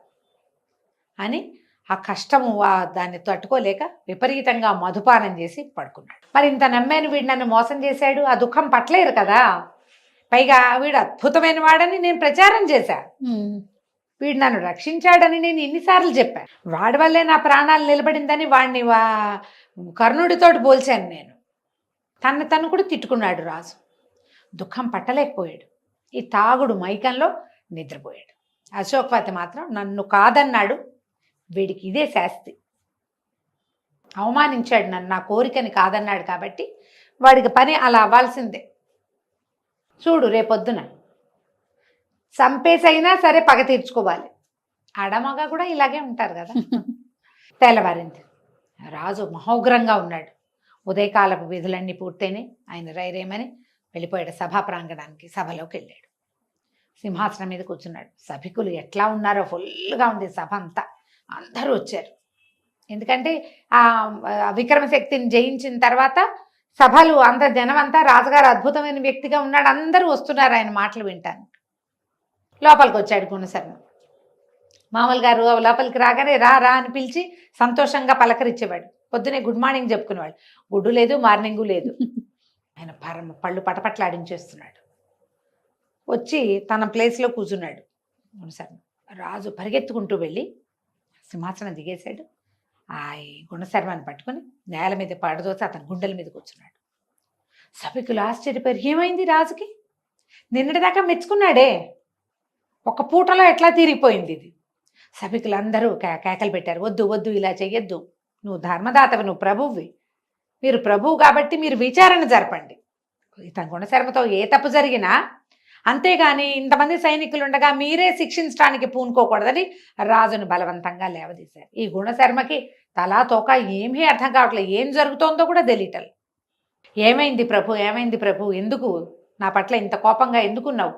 అని ఆ కష్టము దాన్ని తట్టుకోలేక విపరీతంగా మధుపానం చేసి పడుకున్నాడు. మరి ఇంత నమ్మాను, వీడు నన్ను మోసం చేశాడు, ఆ దుఃఖం పట్టలేరు కదా. పైగా వీడు అద్భుతమైన వాడని నేను ప్రచారం చేశా, వీడు నన్ను రక్షించాడని నేను ఎన్నిసార్లు చెప్పాను, వాడి వల్లే నా ప్రాణాలు నిలబడిందని వాడిని కర్ణుడితోటి పోల్చాను నేను. తను కూడా తిట్టుకున్నాడు రాజు. దుఃఖం పట్టలేకపోయాడు. ఈ తాగుడు మైకంలో నిద్రపోయాడు. అశోకవతి మాత్రం నన్ను కాదన్నాడు, వీడికి ఇదే శాస్తి, అవమానించాడు నన్ను, నా కోరికని కాదన్నాడు కాబట్టి వాడికి పని అలా అవ్వాల్సిందే. చూడు రేపొద్దున చంపేసైనా సరే పగ తీర్చుకోవాలి. ఆడమగ కూడా ఇలాగే ఉంటారు కదా. తెల్లవారింది. రాజు మహోగ్రంగా ఉన్నాడు. ఉదయకాలపు విధులన్నీ పూర్తయినాయి. ఆయన రైరేమని వెళ్ళిపోయాడు సభా ప్రాంగణానికి. సభలోకి వెళ్ళాడు. సింహాసనం మీద కూర్చున్నాడు. సభికులు ఎట్లా ఉన్నారో ఫుల్గా ఉంది సభ అంతా. అందరూ వచ్చారు. ఎందుకంటే ఆ విక్రమశక్తిని జయించిన తర్వాత సభలు అంత జనం అంతా రాజుగారు అద్భుతమైన వ్యక్తిగా ఉన్నాడు, అందరూ వస్తున్నారు ఆయన మాటలు వింటాను. లోపలికి వచ్చాడు గుణశర్మ. మామూలు గారు లోపలికి రాగానే రా రా అని పిలిచి సంతోషంగా పలకరించేవాడు. పొద్దునే గుడ్ మార్నింగ్ చెప్పుకునేవాడు. గుడ్డు లేదు, మార్నింగు లేదు. ఆయన పళ్ళు పటపట్లాడించేస్తున్నాడు. వచ్చి తన ప్లేస్లో కూర్చున్నాడు గుణశర్మ. రాజు పరిగెత్తుకుంటూ వెళ్ళి సింహాసనం దిగేశాడు. ఆ గుణశర్మని పట్టుకొని నేల మీద పడదోసి అతని గుండెల మీద కూర్చున్నాడు. సభికులు ఆశ్చర్యపోయారు. ఏమైంది రాజుకి? నిన్నటిదాకా మెచ్చుకున్నాడే, ఒక పూటలో ఎట్లా తీరిగిపోయింది ఇది? సభికులు అందరూ కేకలు పెట్టారు. వద్దు వద్దు, ఇలా చెయ్యొద్దు, నువ్వు ధర్మదాతవి, నువ్వు ప్రభువువి, మీరు ప్రభువు కాబట్టి మీరు విచారణ జరపండి. ఇతని గుణశర్మతో ఏ తప్పు జరిగినా అంతేగాని ఇంతమంది సైనికులు ఉండగా మీరే శిక్షించడానికి పూనుకోకూడదని రాజును బలవంతంగా లేవదీశారు. ఈ గుణశర్మకి తలా తోక ఏమీ అర్థం కావట్లేదు. ఏం జరుగుతోందో కూడా తెలియటం. ఏమైంది ప్రభు, ఏమైంది ప్రభు, ఎందుకు నా పట్ల ఇంత కోపంగా ఎందుకున్నావు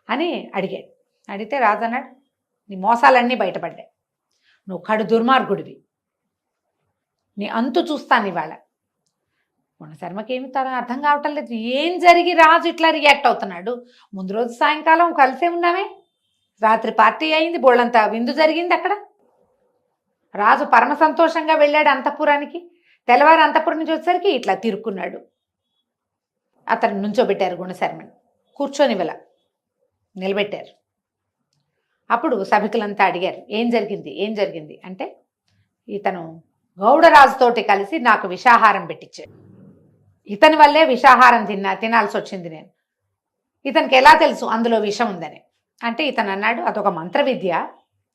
అని అడిగాడు. అడిగితే రాజు అన్నాడు, నీ మోసాలన్నీ బయటపడ్డాయి, నువ్వు కడు దుర్మార్గుడివి, నీ అంతు చూస్తాను ఇవాళ. గుణశర్మకి ఏమి అర్థం కావటం లేదు. ఏం జరిగి రాజు ఇట్లా రియాక్ట్ అవుతున్నాడు? ముందు రోజు సాయంకాలం కలిసే ఉన్నామే, రాత్రి పార్టీ అయింది, బోళ్ళంతా విందు జరిగింది అక్కడ. రాజు పరమ సంతోషంగా వెళ్ళాడు అంతఃపురానికి. తెల్లవారు అంతఃపురం నుంచి వచ్చేసరికి ఇట్లా తిరుక్కున్నాడు. అతను నుంచోబెట్టారు గుణశర్మని. కూర్చొనివల నిలబెట్టారు. అప్పుడు సభికులంతా అడిగారు, ఏం జరిగింది ఏం జరిగింది అంటే, ఇతను గౌడరాజుతోటి కలిసి నాకు విషాహారం పెట్టించాడు, ఇతని వల్లే విషాహారం తినాల్సి వచ్చింది నేను. ఇతనికి ఎలా తెలుసు అందులో విషం ఉందని అంటే, ఇతను అన్నాడు, అదొక మంత్ర విద్య,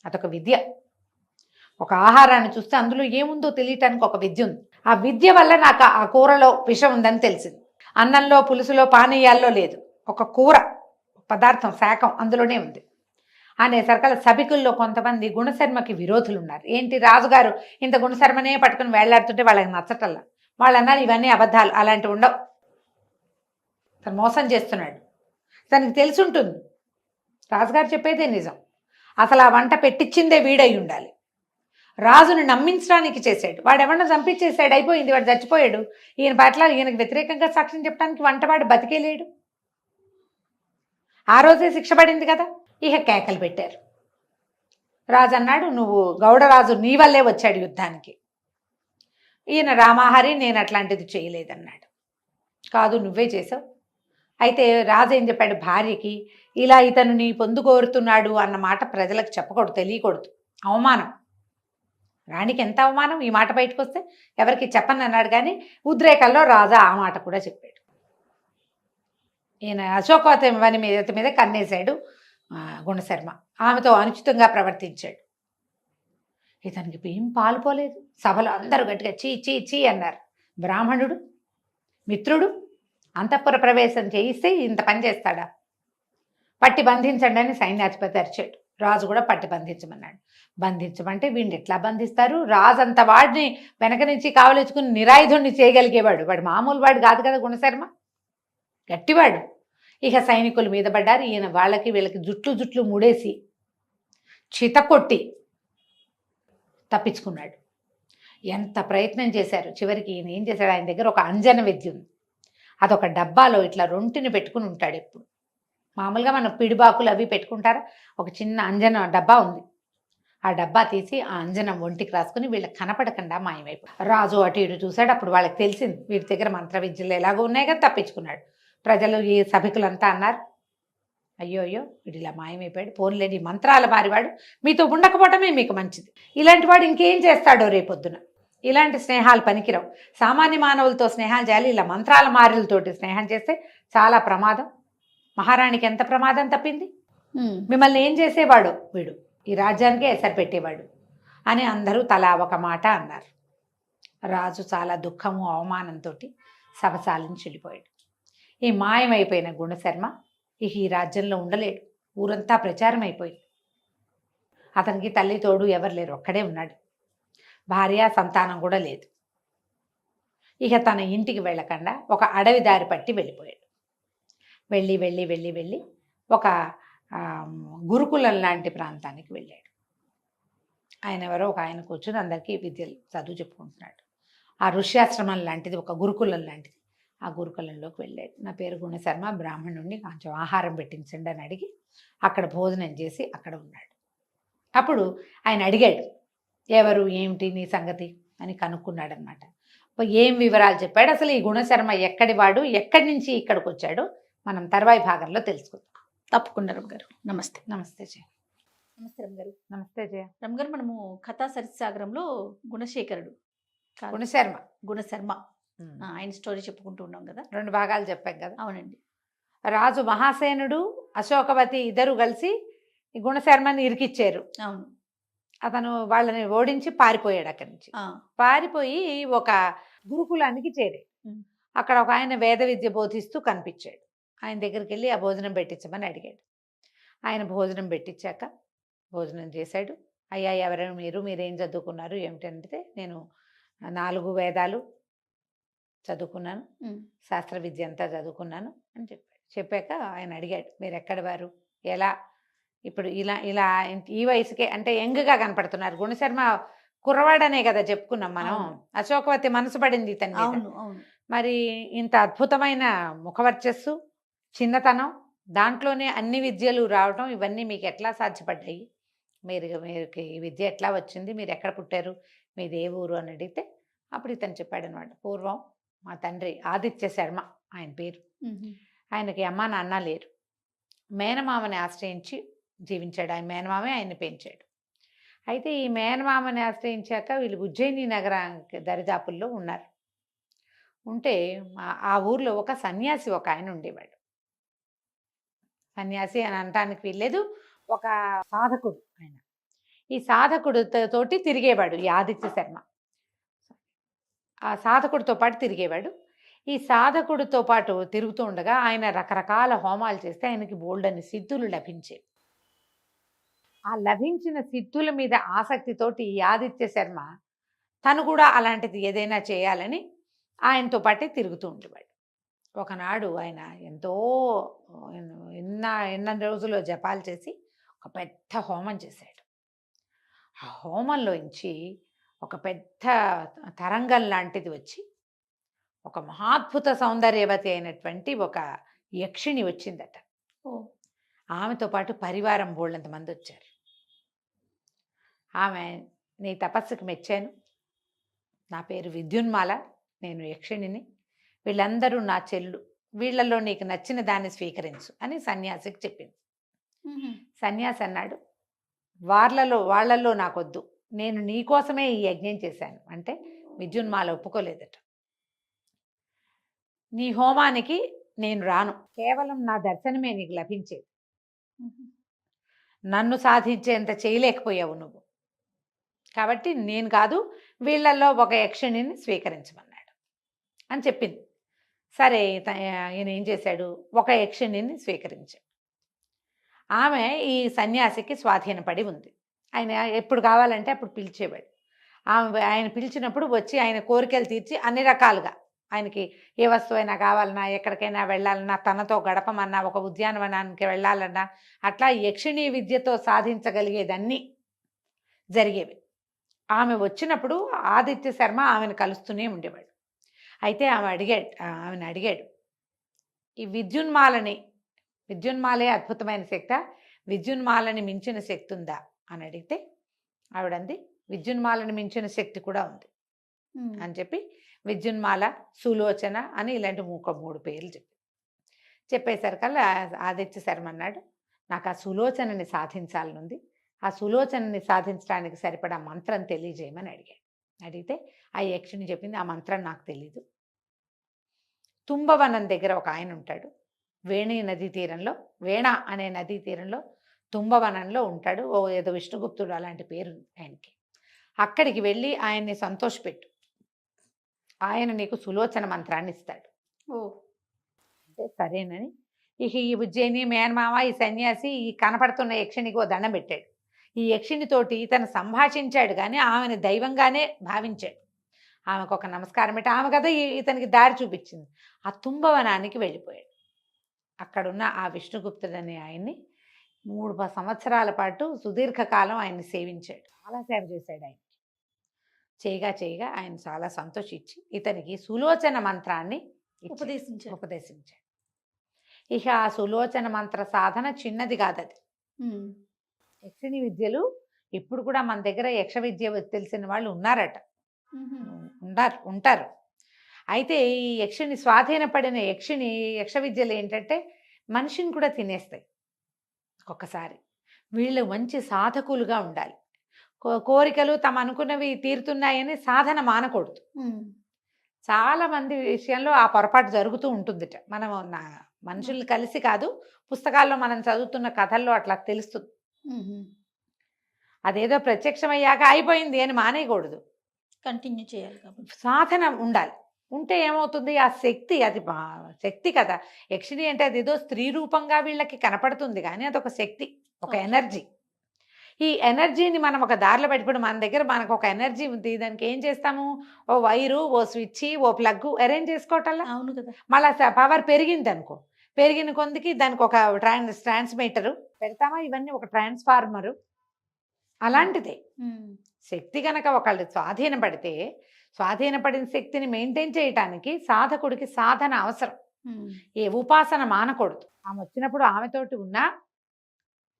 అదొక విద్య. ఒక ఆహారాన్ని చూస్తే అందులో ఏముందో తెలియటానికి ఒక విద్య ఉంది. ఆ విద్య వల్ల నాకు ఆ కూరలో విషం ఉందని తెలిసింది. అన్నంలో, పులుసులో, పానీయాల్లో లేదు, ఒక కూర పదార్థం శాఖం అందులోనే ఉంది అనేసరికల సభికుల్లో కొంతమంది గుణశర్మకి విరోధులు ఉన్నారు. ఏంటి, రాజుగారు ఇంత గుణశర్మనే పట్టుకుని వేళ్లాడుతుంటే వాళ్ళకి నచ్చటల్లా. వాళ్ళు అన్నారు, ఇవన్నీ అబద్ధాలు, అలాంటివి ఉండవు, తను మోసం చేస్తున్నాడు, తనకి తెలిసి ఉంటుంది, రాజుగారు చెప్పేదే నిజం, అసలు ఆ వంట పెట్టించిందే వీడై ఉండాలి, రాజుని నమ్మించడానికి చేశాడు, వాడు ఎవరిని చంపించేశాడు, అయిపోయింది, వాడు చచ్చిపోయాడు, ఈయన పట్ల ఈయనకు వ్యతిరేకంగా సాక్ష్యం చెప్పడానికి వంటవాడు బతికేలేడు, ఆ రోజే శిక్ష పడింది కదా. ఇక కేకలు పెట్టారు. రాజు అన్నాడు, నువ్వు గౌడరాజు నీ వల్లే వచ్చాడు యుద్ధానికి. ఈయన రామాహరి, నేను అట్లాంటిది చేయలేదన్నాడు. కాదు, నువ్వే చేసావు. అయితే రాజు ఏం చెప్పాడు, భార్యకి ఇలా ఇతను నీ పొందు కోరుతున్నాడు అన్న మాట ప్రజలకు చెప్పకూడదు, తెలియకూడదు, అవమానం. రాణికి ఎంత అవమానం ఈ మాట బయటకు వస్తే, ఎవరికి చెప్పని అన్నాడు. కానీ ఉద్రేకంలో రాజా ఆ మాట కూడా చెప్పాడు. ఈయన అశోకవతి మీద కన్నేశాడు గుణశర్మ, ఆమెతో అనుచితంగా ప్రవర్తించాడు. ఇతనికి ఏం పాలుపోలేదు. సభలో అందరూ గట్టిగా చీ చీ చీ అన్నారు. బ్రాహ్మణుడు, మిత్రుడు, అంతఃపుర ప్రవేశం చేయిస్తే ఇంత పని చేస్తాడా? పట్టి బంధించండి అని సైన్యాధిపతి అరిచాడు. రాజు కూడా పట్టి బంధించమన్నాడు. బంధించమంటే వీడిని ఎట్లా బంధిస్తారు? రాజు అంత వాడిని వెనక నుంచి కావలించుకుని నిరాయుధుడిని చేయగలిగేవాడు, వాడు మామూలు వాడు కాదు కదా గుణశర్మ, గట్టివాడు. ఇక సైనికుల మీద పడ్డారు. ఈయన వాళ్ళకి వీళ్ళకి జుట్లు ముడేసి చితకొట్టి తప్పించుకున్నాడు. ఎంత ప్రయత్నం చేశారు. చివరికి ఈయన ఏం చేశాడు, ఆయన దగ్గర ఒక అంజన విద్య ఉంది, అదొక డబ్బాలో ఇట్లా రొంటిని పెట్టుకుని ఉంటాడు ఎప్పుడు. మామూలుగా మనం పిడిబాకులు అవి పెట్టుకుంటారా, ఒక చిన్న అంజన డబ్బా ఉంది. ఆ డబ్బా తీసి ఆ అంజనం ఒంటికి రాసుకుని వీళ్ళకి కనపడకుండా మాయమైపోయి. రాజు అటు ఇటు చూశాడు. అప్పుడు వాళ్ళకి తెలిసింది వీడి దగ్గర మంత్ర విద్యలు ఎలాగో ఉన్నాయి కదా, తప్పించుకున్నాడు. ప్రజలు, ఈ సభికులంతా అన్నారు, అయ్యో అయ్యో వీడు ఇలా మాయమైపోయాడు, పోన్లేని మంత్రాల మారివాడు, మీతో ఉండకపోవటమే మీకు మంచిది, ఇలాంటి వాడు ఇంకేం చేస్తాడో రేపొద్దున. ఇలాంటి స్నేహాలు పనికిరావు, సామాన్య మానవులతో స్నేహాలు చేయాలి, ఇలా మంత్రాల మారులతోటి స్నేహం చేస్తే చాలా ప్రమాదం. మహారాణికి ఎంత ప్రమాదం తప్పింది, మిమ్మల్ని ఏం చేసేవాడు వీడు, ఈ రాజ్యానికే ఎసరు పెట్టేవాడు అని అందరూ తలా ఒక మాట అన్నారు. రాజు చాలా దుఃఖము అవమానంతో సభ సాలించి వెళ్ళిపోయాడు. ఈ మాయమైపోయిన గుణశర్మ ఇక ఈ రాజ్యంలో ఉండలేడు. ఊరంతా ప్రచారం అయిపోయింది. అతనికి తల్లి తోడు ఎవరు లేరు, ఒక్కడే ఉన్నాడు. భార్య సంతానం కూడా లేదు. ఇక తన ఇంటికి వెళ్ళకుండా ఒక అడవి దారి పట్టి వెళ్ళిపోయాడు. వెళ్ళి వెళ్ళి వెళ్ళి వెళ్ళి ఒక గురుకులం లాంటి ప్రాంతానికి వెళ్ళాడు. ఆయన ఎవరో ఒక ఆయన కూర్చొని అందరికీ విద్యలు చదువు చెప్పుకుంటున్నాడు. ఆ ఋష్యాశ్రమం లాంటిది, ఒక గురుకులం లాంటిది. ఆ గురుకులంలోకి వెళ్ళాడు. నా పేరు గుణశర్మ, బ్రాహ్మణుడిని, కొంచెం ఆహారం పెట్టించండి అని అడిగి అక్కడ భోజనం చేసి అక్కడ ఉన్నాడు. అప్పుడు ఆయన అడిగాడు, ఎవరు ఏమిటి నీ సంగతి అని కనుక్కున్నాడు అనమాట. ఏం వివరాలు చెప్పాడు, అసలు ఈ గుణశర్మ ఎక్కడి వాడు, ఎక్కడి నుంచి ఇక్కడికి వచ్చాడు, మనం తర్వాయి భాగంలో తెలుసుకుందాం. తప్పకుండా రమ్మగారు. నమస్తే. నమస్తే జయ. నమస్తే రమ్మగారు. నమస్తే జయ. రమ్మగారు, మనము కథా సరిసాగరంలో గుణశేఖరుడు గుణశర్మ గుణశర్మ ఆయన స్టోరీ చెప్పుకుంటూ ఉన్నాం కదా. 2 భాగాలు చెప్పాం కదా. అవునండి. రాజు మహాసేనుడు, అశోకవతి ఇద్దరు కలిసి ఈ గుణశర్మని ఇరికిచ్చారు. అవును. అతను వాళ్ళని ఓడించి పారిపోయాడు. అక్కడి నుంచి పారిపోయి ఒక గురుకులానికి చేరాడు. అక్కడ ఒక ఆయన వేద విద్య బోధిస్తూ కనిపించాడు. ఆయన దగ్గరికి వెళ్ళి ఆ భోజనం పెట్టించమని అడిగాడు. ఆయన భోజనం పెట్టించాక భోజనం చేశాడు. అయ్యా ఎవరైనా మీరేం చదువుకున్నారు ఏమిటంటే, నేను 4 వేదాలు చదువుకున్నాను, శాస్త్ర విద్య అంతా చదువుకున్నాను అని చెప్పాడు. చెప్పాక ఆయన అడిగాడు, మీరు ఎక్కడి వారు, ఎలా, ఇప్పుడు ఇలా ఇలా ఈ వయసుకే అంటే యంగ్గా కనపడుతున్నారు. గుణశర్మ కుర్రవాడనే కదా చెప్పుకున్నాం మనం. అశోకవతి మనసు పడింది ఇతని మీద. మరి ఇంత అద్భుతమైన ముఖవర్చస్సు, చిన్నతనం, దాంట్లోనే అన్ని విద్యలు రావడం, ఇవన్నీ మీకు ఎట్లా సాధ్యపడ్డాయి, మీరు ఈ విద్య ఎట్లా వచ్చింది, మీరు ఎక్కడ పుట్టారు, మీది ఏ ఊరు అని అడిగితే అప్పుడు ఇతను చెప్పాడు అనమాట. పూర్వం మా తండ్రి ఆదిత్య శర్మ ఆయన పేరు. ఆయనకి అమ్మ నాన్న లేరు. మేనమామని ఆశ్రయించి జీవించాడు. ఆయన మేనమామే ఆయన్ని పెంచాడు. అయితే ఈ మేనమామని ఆశ్రయించాక వీళ్ళు ఉజ్జయిని నగరానికి దరిదాపుల్లో ఉన్నారు. ఉంటే ఆ ఊర్లో ఒక సన్యాసి ఒక ఆయన ఉండేవాడు. సన్యాసి అని అనటానికి వీల్లేదు, ఒక సాధకుడు ఆయన. ఈ సాధకుడు తోటి తిరిగేవాడు ఈ ఆదిత్య శర్మ. ఆ సాధకుడితో పాటు తిరిగేవాడు. ఈ సాధకుడితో పాటు తిరుగుతూ ఉండగా ఆయన రకరకాల హోమాలు చేస్తే ఆయనకి బోల్డని సిద్ధులు లభించేవి. ఆ లభించిన సిద్ధుల మీద ఆసక్తితోటి ఈ ఆదిత్య శర్మ తను కూడా అలాంటిది ఏదైనా చేయాలని ఆయనతో పాటే తిరుగుతూ ఉండేవాడు. ఒకనాడు ఆయన ఎంతో ఎన్న రోజుల్లో జపాలు చేసి ఒక పెద్ద హోమం చేశాడు. ఆ హోమంలోంచి ఒక పెద్ద తరంగం లాంటిది వచ్చి ఒక మహాద్భుత సౌందర్యవతి అయినటువంటి ఒక యక్షిణి వచ్చిందట. ఆమెతో పాటు పరివారం బోళ్ళంత మంది వచ్చారు. ఆమె, నీ తపస్సుకు మెచ్చాను, నా పేరు విద్యున్మాల, నేను యక్షిణిని, వీళ్ళందరూ నా చెల్లు, వీళ్ళల్లో నీకు నచ్చిన దాన్ని స్వీకరించు అని సన్యాసికి చెప్పింది. సన్యాసి అన్నాడు, వాళ్ళల్లో నాకొద్దు, నేను నీకోసమే ఈ యజ్ఞం చేశాను అంటే విద్యున్మాల ఒప్పుకోలేదట. నీ హోమానికి నేను రాను, కేవలం నా దర్శనమే నీకు లభించేది, నన్ను సాధించేంత చేయలేకపోయావు నువ్వు, కాబట్టి నేను కాదు, వీళ్ళల్లో ఒక యక్షిణిని స్వీకరించమన్నాడు అని చెప్పింది. సరే ఈయన ఏం చేశాడు, ఒక యక్షిణిని స్వీకరించాడు. ఆమె ఈ సన్యాసికి స్వాధీనపడి ఉంది. ఆయన ఎప్పుడు కావాలంటే అప్పుడు పిలిచేవాడు. ఆయన పిలిచినప్పుడు వచ్చి ఆయన కోరికలు తీర్చి అన్ని రకాలుగా, ఆయనకి ఏ వస్తువు అయినా కావాలన్నా, ఎక్కడికైనా వెళ్ళాలన్నా, తనతో గడపమన్నా, ఒక ఉద్యానవనానికి వెళ్ళాలన్నా, అట్లా యక్షిణీ విద్యతో సాధించగలిగేదన్నీ జరిగేవి. ఆమె వచ్చినప్పుడు ఆదిత్య శర్మ ఆమెను కలుస్తూనే ఉండేవాడు. అయితే ఆమెను అడిగాడు, ఈ విద్యున్మాలే అద్భుతమైన శక్తి, విద్యున్మాలని మించిన శక్తి ఉందా అని అడిగితే ఆవిడంది, విద్యున్మాలను మించిన శక్తి కూడా ఉంది అని చెప్పి విద్యున్మాల, సులోచన అని ఇలాంటి 3 పేర్లు చెప్పేసరికల్లా ఆదిత్య శర్మ అన్నాడు, నాకు ఆ సులోచనని సాధించాలనుంది, ఆ సులోచనని సాధించడానికి సరిపడా మంత్రం తెలియజేయమని అడిగితే ఆ యక్షిణి చెప్పింది, ఆ మంత్రం నాకు తెలీదు. తుంబవనం దగ్గర ఒక ఆయన ఉంటాడు, వేణ అనే నదీ తీరంలో తుంబవనంలో ఉంటాడు. ఏదో విష్ణుగుప్తుడు అలాంటి పేరు ఆయనకి. అక్కడికి వెళ్ళి ఆయన్ని సంతోషపెట్టు, ఆయన నీకు సులోచన మంత్రాన్ని ఇస్తాడు. ఓ అంటే సరేనని ఇక ఈ ఉజ్జయిని మేనమామ ఈ సన్యాసి ఈ కనపడుతున్న యక్షినికి ఓ దండం పెట్టాడు. ఈ యక్షినితోటి ఇతను సంభాషించాడు కానీ ఆమెను దైవంగానే భావించాడు. ఆమెకు ఒక నమస్కారం పెట్టి ఆమె కదా ఇతనికి దారి చూపించింది. ఆ తుంభవనానికి వెళ్ళిపోయాడు. అక్కడున్న ఆ విష్ణుగుప్తుడు అనే ఆయన్ని 3 సంవత్సరాల పాటు సుదీర్ఘకాలం ఆయన్ని సేవించాడు. చాలా సేవ చేశాడు ఆయన. చేయగా ఆయన చాలా సంతోషించి ఇతనికి సులోచన మంత్రాన్ని ఉపదేశించాడు. ఇక ఆ సులోచన మంత్ర సాధన చిన్నది కాదది. యక్షిణి విద్యలు ఇప్పుడు కూడా మన దగ్గర యక్ష విద్య తెలిసిన వాళ్ళు ఉన్నారట, ఉంటారు. అయితే ఈ యక్షిని స్వాధీనపడిన యక్ష విద్యలు ఏంటంటే మనిషిని కూడా తినేస్తాయి ఒక్కొక్కసారి. వీళ్ళు మంచి సాధకులుగా ఉండాలి. కోరికలు తమ అనుకున్నవి తీరుతున్నాయని సాధన మానకూడదు. చాలా మంది విషయంలో ఆ పొరపాటు జరుగుతూ ఉంటుందిట. మనం మనుషులు కలిసి కాదు, పుస్తకాల్లో మనం చదువుతున్న కథల్లో అట్లా తెలుస్తుంది. అదేదో ప్రత్యక్షమయ్యాక అయిపోయింది అని మానేయకూడదు, కంటిన్యూ చేయాలి. కాబట్టి సాధన ఉండాలి. ఉంటే ఏమవుతుంది, ఆ శక్తి, అది శక్తి కదా. యక్షిణి అంటే అది ఏదో స్త్రీ రూపంగా వీళ్ళకి కనపడుతుంది కానీ అదొక శక్తి, ఒక ఎనర్జీ. ఈ ఎనర్జీని మనం ఒక దారిలో పెట్టుకుని మన దగ్గర మనకు ఒక ఎనర్జీ ఉంది, దానికి ఏం చేస్తాము, ఓ వైరు, ఓ స్విచ్, ఓ ప్లగ్ అరేంజ్ చేసుకోవటంలా. అవును కదా. మళ్ళీ పవర్ పెరిగింది అనుకో, పెరిగిన కొందికి దానికి ఒక ట్రాన్స్మిటరు పెడతామా, ఇవన్నీ ఒక ట్రాన్స్ఫార్మరు. అలాంటిదే శక్తి. కనుక ఒకళ్ళు స్వాధీనపడిన శక్తిని మెయింటైన్ చేయటానికి సాధకుడికి సాధన అవసరం. ఏ ఉపాసన మానకూడదు. ఆమె వచ్చినప్పుడు ఆమెతోటి ఉన్నా,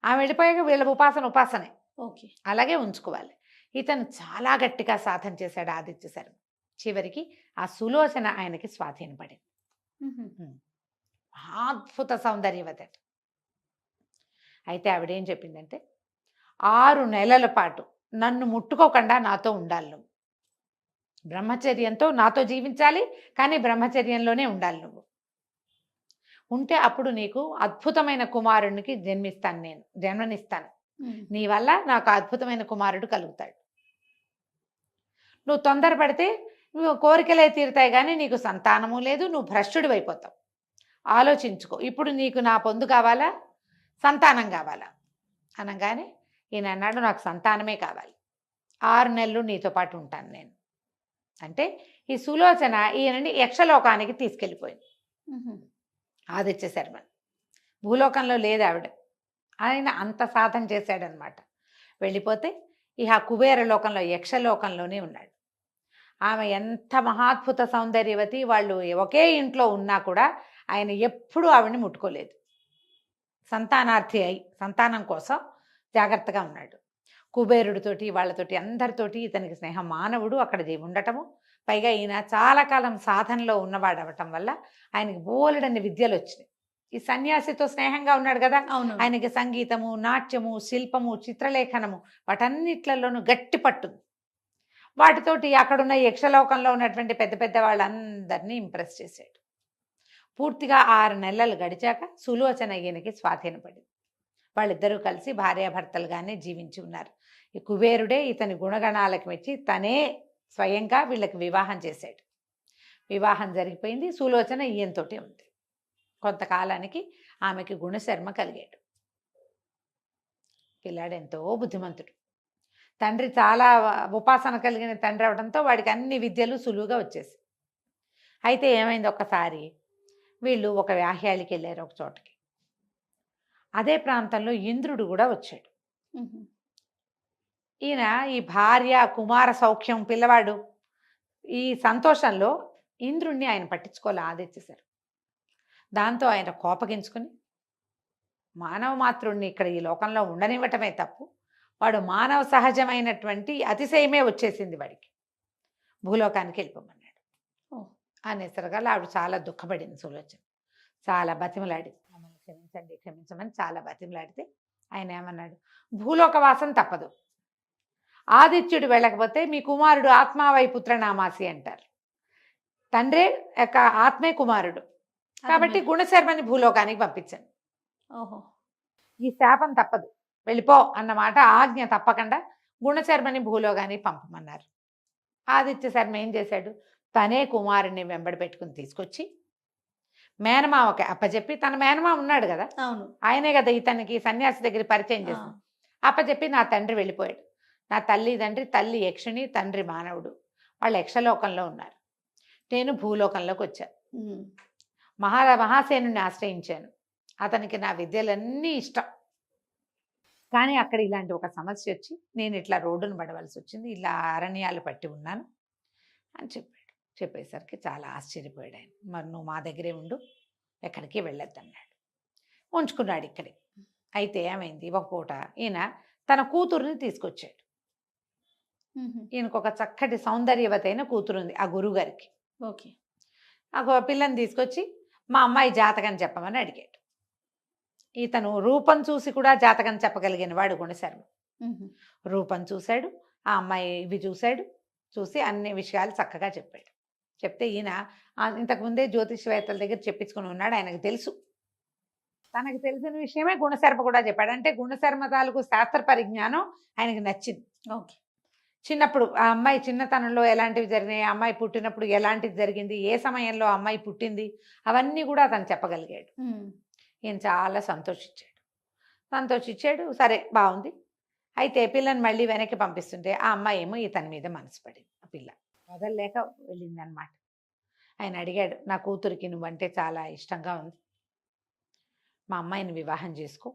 ఆమె వెళ్ళిపోయాక వీళ్ళ ఉపాసనే. ఓకే, అలాగే ఉంచుకోవాలి. ఇతను చాలా గట్టిగా సాధన చేశాడు ఆదిత్య శర్మ. చివరికి ఆ సులోచన ఆయనకి స్వాధీనపడింది. అద్భుత సౌందర్యవతి. అయితే ఆవిడేం చెప్పిందంటే, 6 నెలల పాటు నన్ను ముట్టుకోకుండా నాతో ఉండాలి నువ్వు, బ్రహ్మచర్యంతో నాతో జీవించాలి, కానీ బ్రహ్మచర్యంలోనే ఉండాలి నువ్వు. ఉంటే అప్పుడు నీకు అద్భుతమైన కుమారునికి జన్మనిస్తాను. నీ వల్ల నాకు అద్భుతమైన కుమారుడు కలుగుతాడు. నువ్వు తొందరపడితే నువ్వు కోరికలే తీరుతాయి కానీ నీకు సంతానము లేదు, నువ్వు భ్రష్టుడు అయిపోతావు. ఆలోచించుకో, ఇప్పుడు నీకు నా పొందు కావాలా, సంతానం కావాలా అనగానే ఈయన అన్నాడు, నాకు సంతానమే కావాలి, 6 నెలలు నీతో పాటు ఉంటాను నేను. అంటే ఈ సులోచన ఈయనని యక్షలోకానికి తీసుకెళ్ళిపోయింది. ఆదిత్య శర్మ భూలోకంలో లేదు ఆవిడ. ఆయన అంత సాధన చేశాడనమాట. వెళ్ళిపోతే ఇక కుబేర లోకంలో, యక్షలోకంలోనే ఉన్నాడు. ఆమె ఎంత మహాద్భుత సౌందర్యవతి. వాళ్ళు ఒకే ఇంట్లో ఉన్నా కూడా ఆయన ఎప్పుడూ ఆవిడని ముట్టుకోలేదు. సంతానార్థి అయి సంతానం కోసం జాగ్రత్తగా ఉన్నాడు. కుబేరుడితోటి వాళ్ళతోటి అందరితోటి ఇతనికి స్నేహం. మానవుడు అక్కడ ఉండటము, పైగా ఈయన చాలా కాలం సాధనలో ఉన్నవాడు అవటం వల్ల ఆయనకి బోలెడన్ని విద్యలు వచ్చినాయి. ఈ సన్యాసితో స్నేహంగా ఉన్నాడు కదా, ఆయనకి సంగీతము, నాట్యము, శిల్పము, చిత్రలేఖనము వాటన్నిట్లలోనూ గట్టి పట్టుంది. వాటితోటి అక్కడున్న యక్షలోకంలో ఉన్నటువంటి పెద్ద పెద్ద వాళ్ళందరినీ ఇంప్రెస్ చేశాడు. పూర్తిగా 6 నెలలు గడిచాక సులోచన ఈయనకి స్వాధీనపడింది. వాళ్ళిద్దరూ కలిసి భార్యాభర్తలుగానే జీవించి ఉన్నారు. ఈ కుబేరుడే ఇతని గుణగణాలకు మెచ్చి తనే స్వయంగా వీళ్ళకి వివాహం చేశాడు. వివాహం జరిగిపోయింది. సులోచన ఈయనతోటే ఉంది. కొంతకాలానికి ఆమెకి గుణశర్మ కలిగాడు. పిల్లాడు ఎంతో బుద్ధిమంతుడు. తండ్రి చాలా ఉపాసన కలిగిన తండ్రి అవడంతో వాడికి అన్ని విద్యలు సులువుగా వచ్చేసి. అయితే ఏమైంది, ఒక్కసారి వీళ్ళు ఒక వ్యాహ్యాలికి వెళ్ళారు ఒక చోటకి. అదే ప్రాంతంలో ఇంద్రుడు కూడా వచ్చాడు. ఈయన ఈ భార్య, కుమార సౌఖ్యం, పిల్లవాడు, ఈ సంతోషంలో ఇంద్రుణ్ణి ఆయన పట్టించుకోలే ఆదిత్యశారు. దాంతో ఆయన కోపగించుకుని మానవ మాతృణ్ణి ఇక్కడ ఈ లోకంలో ఉండనివ్వటమే తప్పు, వాడు మానవ సహజమైనటువంటి అతిశయమే వచ్చేసింది వాడికి, భూలోకానికి వెళ్ళిపోమన్నాడు. అనేసరిగా ఆవిడ చాలా దుఃఖపడింది. సులోచన చాలా బతిమలాడింది, మమ్మల్ని క్షమించండి క్షమించమని చాలా బతిమలాడితే ఆయన ఏమన్నాడు, భూలోకవాసం తప్పదు, ఆదిత్యుడు వెళ్ళకపోతే మీ కుమారుడు ఆత్మావై పుత్రనామాసి అంటారు. తండ్రే యొక్క ఆత్మే కుమారుడు కాబట్టి గుణశర్మని భూలోకానికి పంపించండి. ఓహో, ఈ శాపం తప్పదు, వెళ్ళిపో అన్నమాట ఆజ్ఞ తప్పకుండా గుణశర్మని భూలోకానికి పంపమన్నారు. ఆదిత్య శర్మ ఏం చేశాడు, తనే కుమారుని వెంబడి పెట్టుకుని తీసుకొచ్చి మేనమావకి అప్పచెప్పి, తన మేనమామ ఉన్నాడు కదా, అవును. ఆయనే కదా ఇతనికి సన్యాసి దగ్గర పరిచయం చేసింది. అప్పచెప్పి నా తండ్రి వెళ్ళిపోయాడు. నా తల్లి యక్షిణి, తండ్రి మానవుడు. వాళ్ళు యక్షలోకంలో ఉన్నారు. నేను భూలోకంలోకి వచ్చాను. మహాసేనుని ఆశ్రయించాను. అతనికి నా విద్యలన్నీ ఇష్టం. కానీ అక్కడ ఇలాంటి ఒక సమస్య వచ్చి నేను ఇట్లా రోడ్డును పడవలసి వచ్చింది, ఇలా అరణ్యాలు పట్టి ఉన్నాను అని చెప్పాడు. చెప్పేసరికి చాలా ఆశ్చర్యపోయాడు ఆయన. మరి నువ్వు మా దగ్గరే ఉండు, ఎక్కడికి వెళ్ళొద్దన్నాడు. ఉంచుకున్నాడు ఇక్కడే. అయితే ఏమైంది, ఒక పూట ఈయన తన కూతురుని తీసుకొచ్చాడు. ఈయనకు ఒక చక్కటి సౌందర్యవతైన కూతురు ఉంది ఆ గురువుగారికి. ఓకే. ఆ పిల్లని తీసుకొచ్చి మా అమ్మాయి జాతకం చెప్పమని అడిగాడు. ఇతను రూపం చూసి కూడా జాతకం చెప్పగలిగిన వాడు గుణశర్మ. రూపం చూశాడు, ఆ అమ్మాయి ఇవి చూసి అన్ని విషయాలు చక్కగా చెప్పాడు. చెప్తే ఈయన ఇంతకుముందే జ్యోతిష్వేత్తల దగ్గర చెప్పించుకుని ఉన్నాడు, ఆయనకు తెలుసు. తనకు తెలిసిన విషయమే గుణశర్మ కూడా చెప్పాడు. అంటే గుణశర్మ తాలూకు శాస్త్ర పరిజ్ఞానం ఆయనకు నచ్చింది. ఓకే. చిన్నప్పుడు ఆ అమ్మాయి చిన్నతనంలో ఎలాంటివి జరిగినాయి, ఆ అమ్మాయి పుట్టినప్పుడు ఎలాంటిది జరిగింది, ఏ సమయంలో ఆ అమ్మాయి పుట్టింది, అవన్నీ కూడా అతను చెప్పగలిగాడు. ఈయన చాలా సంతోషించాడు. సరే బాగుంది. అయితే పిల్లని మళ్ళీ వెనక్కి పంపిస్తుంటే ఆ అమ్మాయి ఏమో ఇతని మీద మనసు పడింది. ఆ పిల్ల వదలలేక వెళ్ళిందనమాట. ఆయన అడిగాడు, నా కూతురికి నువ్వంటే చాలా ఇష్టంగా ఉంది, మా అమ్మాయిని వివాహం చేసుకో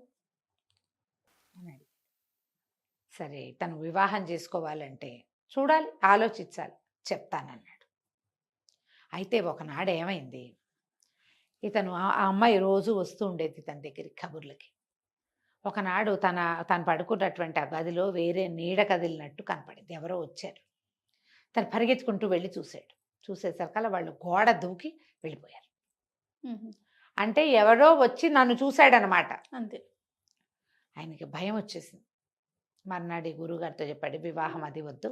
అని అడిగాడు. సరే తను వివాహం చేసుకోవాలంటే చూడాలి, ఆలోచించాలి, చెప్తానన్నాడు. అయితే ఒకనాడు ఏమైంది, ఇతను ఆ అమ్మాయి రోజు వస్తూ ఉండేది ఇతని దగ్గరికి కబుర్లకి. ఒకనాడు తను పడుకున్నటువంటి ఆ గదిలో వేరే నీడ కదిలినట్టు కనపడింది. ఎవరో వచ్చారు. తను పరిగెత్తుకుంటూ వెళ్ళి చూశాడు. చూసేసరికల్లా వాళ్ళు గోడ దూకి వెళ్ళిపోయారు. అంటే ఎవరో వచ్చి నన్ను చూశాడనమాట. అంతే. ఆయనకి భయం వచ్చేసింది. మర్నాడు గురువుగారితో చెప్పాడు, వివాహం అది వద్దు,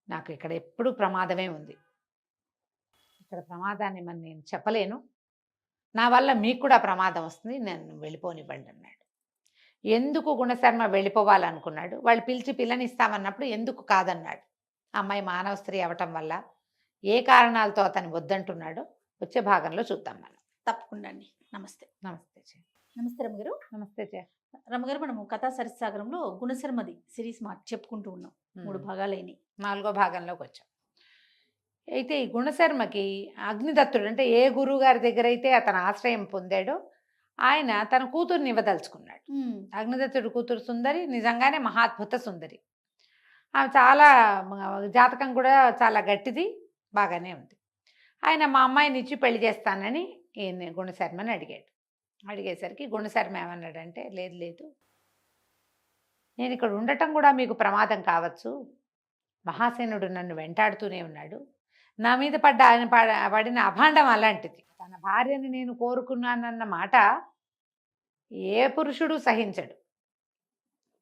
నాకు ఇక్కడ ఎప్పుడూ ప్రమాదమే ఉంది, ఇక్కడ ప్రమాదాన్ని మరి నేను చెప్పలేను, నా వల్ల మీకు కూడా ప్రమాదం వస్తుంది, నేను వెళ్ళిపోనివ్వండి అన్నాడు. ఎందుకు గుణశర్మ వెళ్ళిపోవాలనుకున్నాడు. వాళ్ళు పిలిచి పిల్లనిస్తామన్నప్పుడు ఎందుకు కాదన్నాడు. అమ్మాయి మానవ స్త్రీ అవటం వల్ల ఏ కారణాలతో అతను వద్దంటున్నాడో వచ్చే భాగంలో చూద్దాం మనం. తప్పకుండా అండి. నమస్తే. నమస్తే చే. నమస్తే రమ్మగారు. నమస్తే చే. రమ్మగారు, మనము కథా సరిసాగరంలో గుణశర్మది సిరీస్ చెప్పుకుంటూ ఉన్నాం. 3 భాగాలైనవి. 4వ భాగంలోకి వచ్చాం. అయితే ఈ గుణశర్మకి అగ్నిదత్తుడు అంటే ఏ గురువు గారి దగ్గర అయితే అతను ఆశ్రయం పొందాడో ఆయన తన కూతుర్ని ఇవ్వదలుచుకున్నాడు. అగ్నిదత్తుడు కూతురు సుందరి, నిజంగానే మహాద్భుత సుందరి. ఆమె చాలా జాతకం కూడా చాలా గట్టిది, బాగానే ఉంది. ఆయన మా అమ్మాయిని ఇచ్చి పెళ్లి చేస్తానని ఈయన గుణశర్మని అడిగాడు. అడిగేసరికి గుణశర్మ ఏమన్నాడంటే, లేదు, నేను ఇక్కడ ఉండటం కూడా మీకు ప్రమాదం కావచ్చు, మహాసేనుడు నన్ను వెంటాడుతూనే ఉన్నాడు, నా మీద పడిన అభాండం అలాంటిది, తన భార్యని నేను కోరుకున్నానన్న మాట ఏ పురుషుడు సహించడు.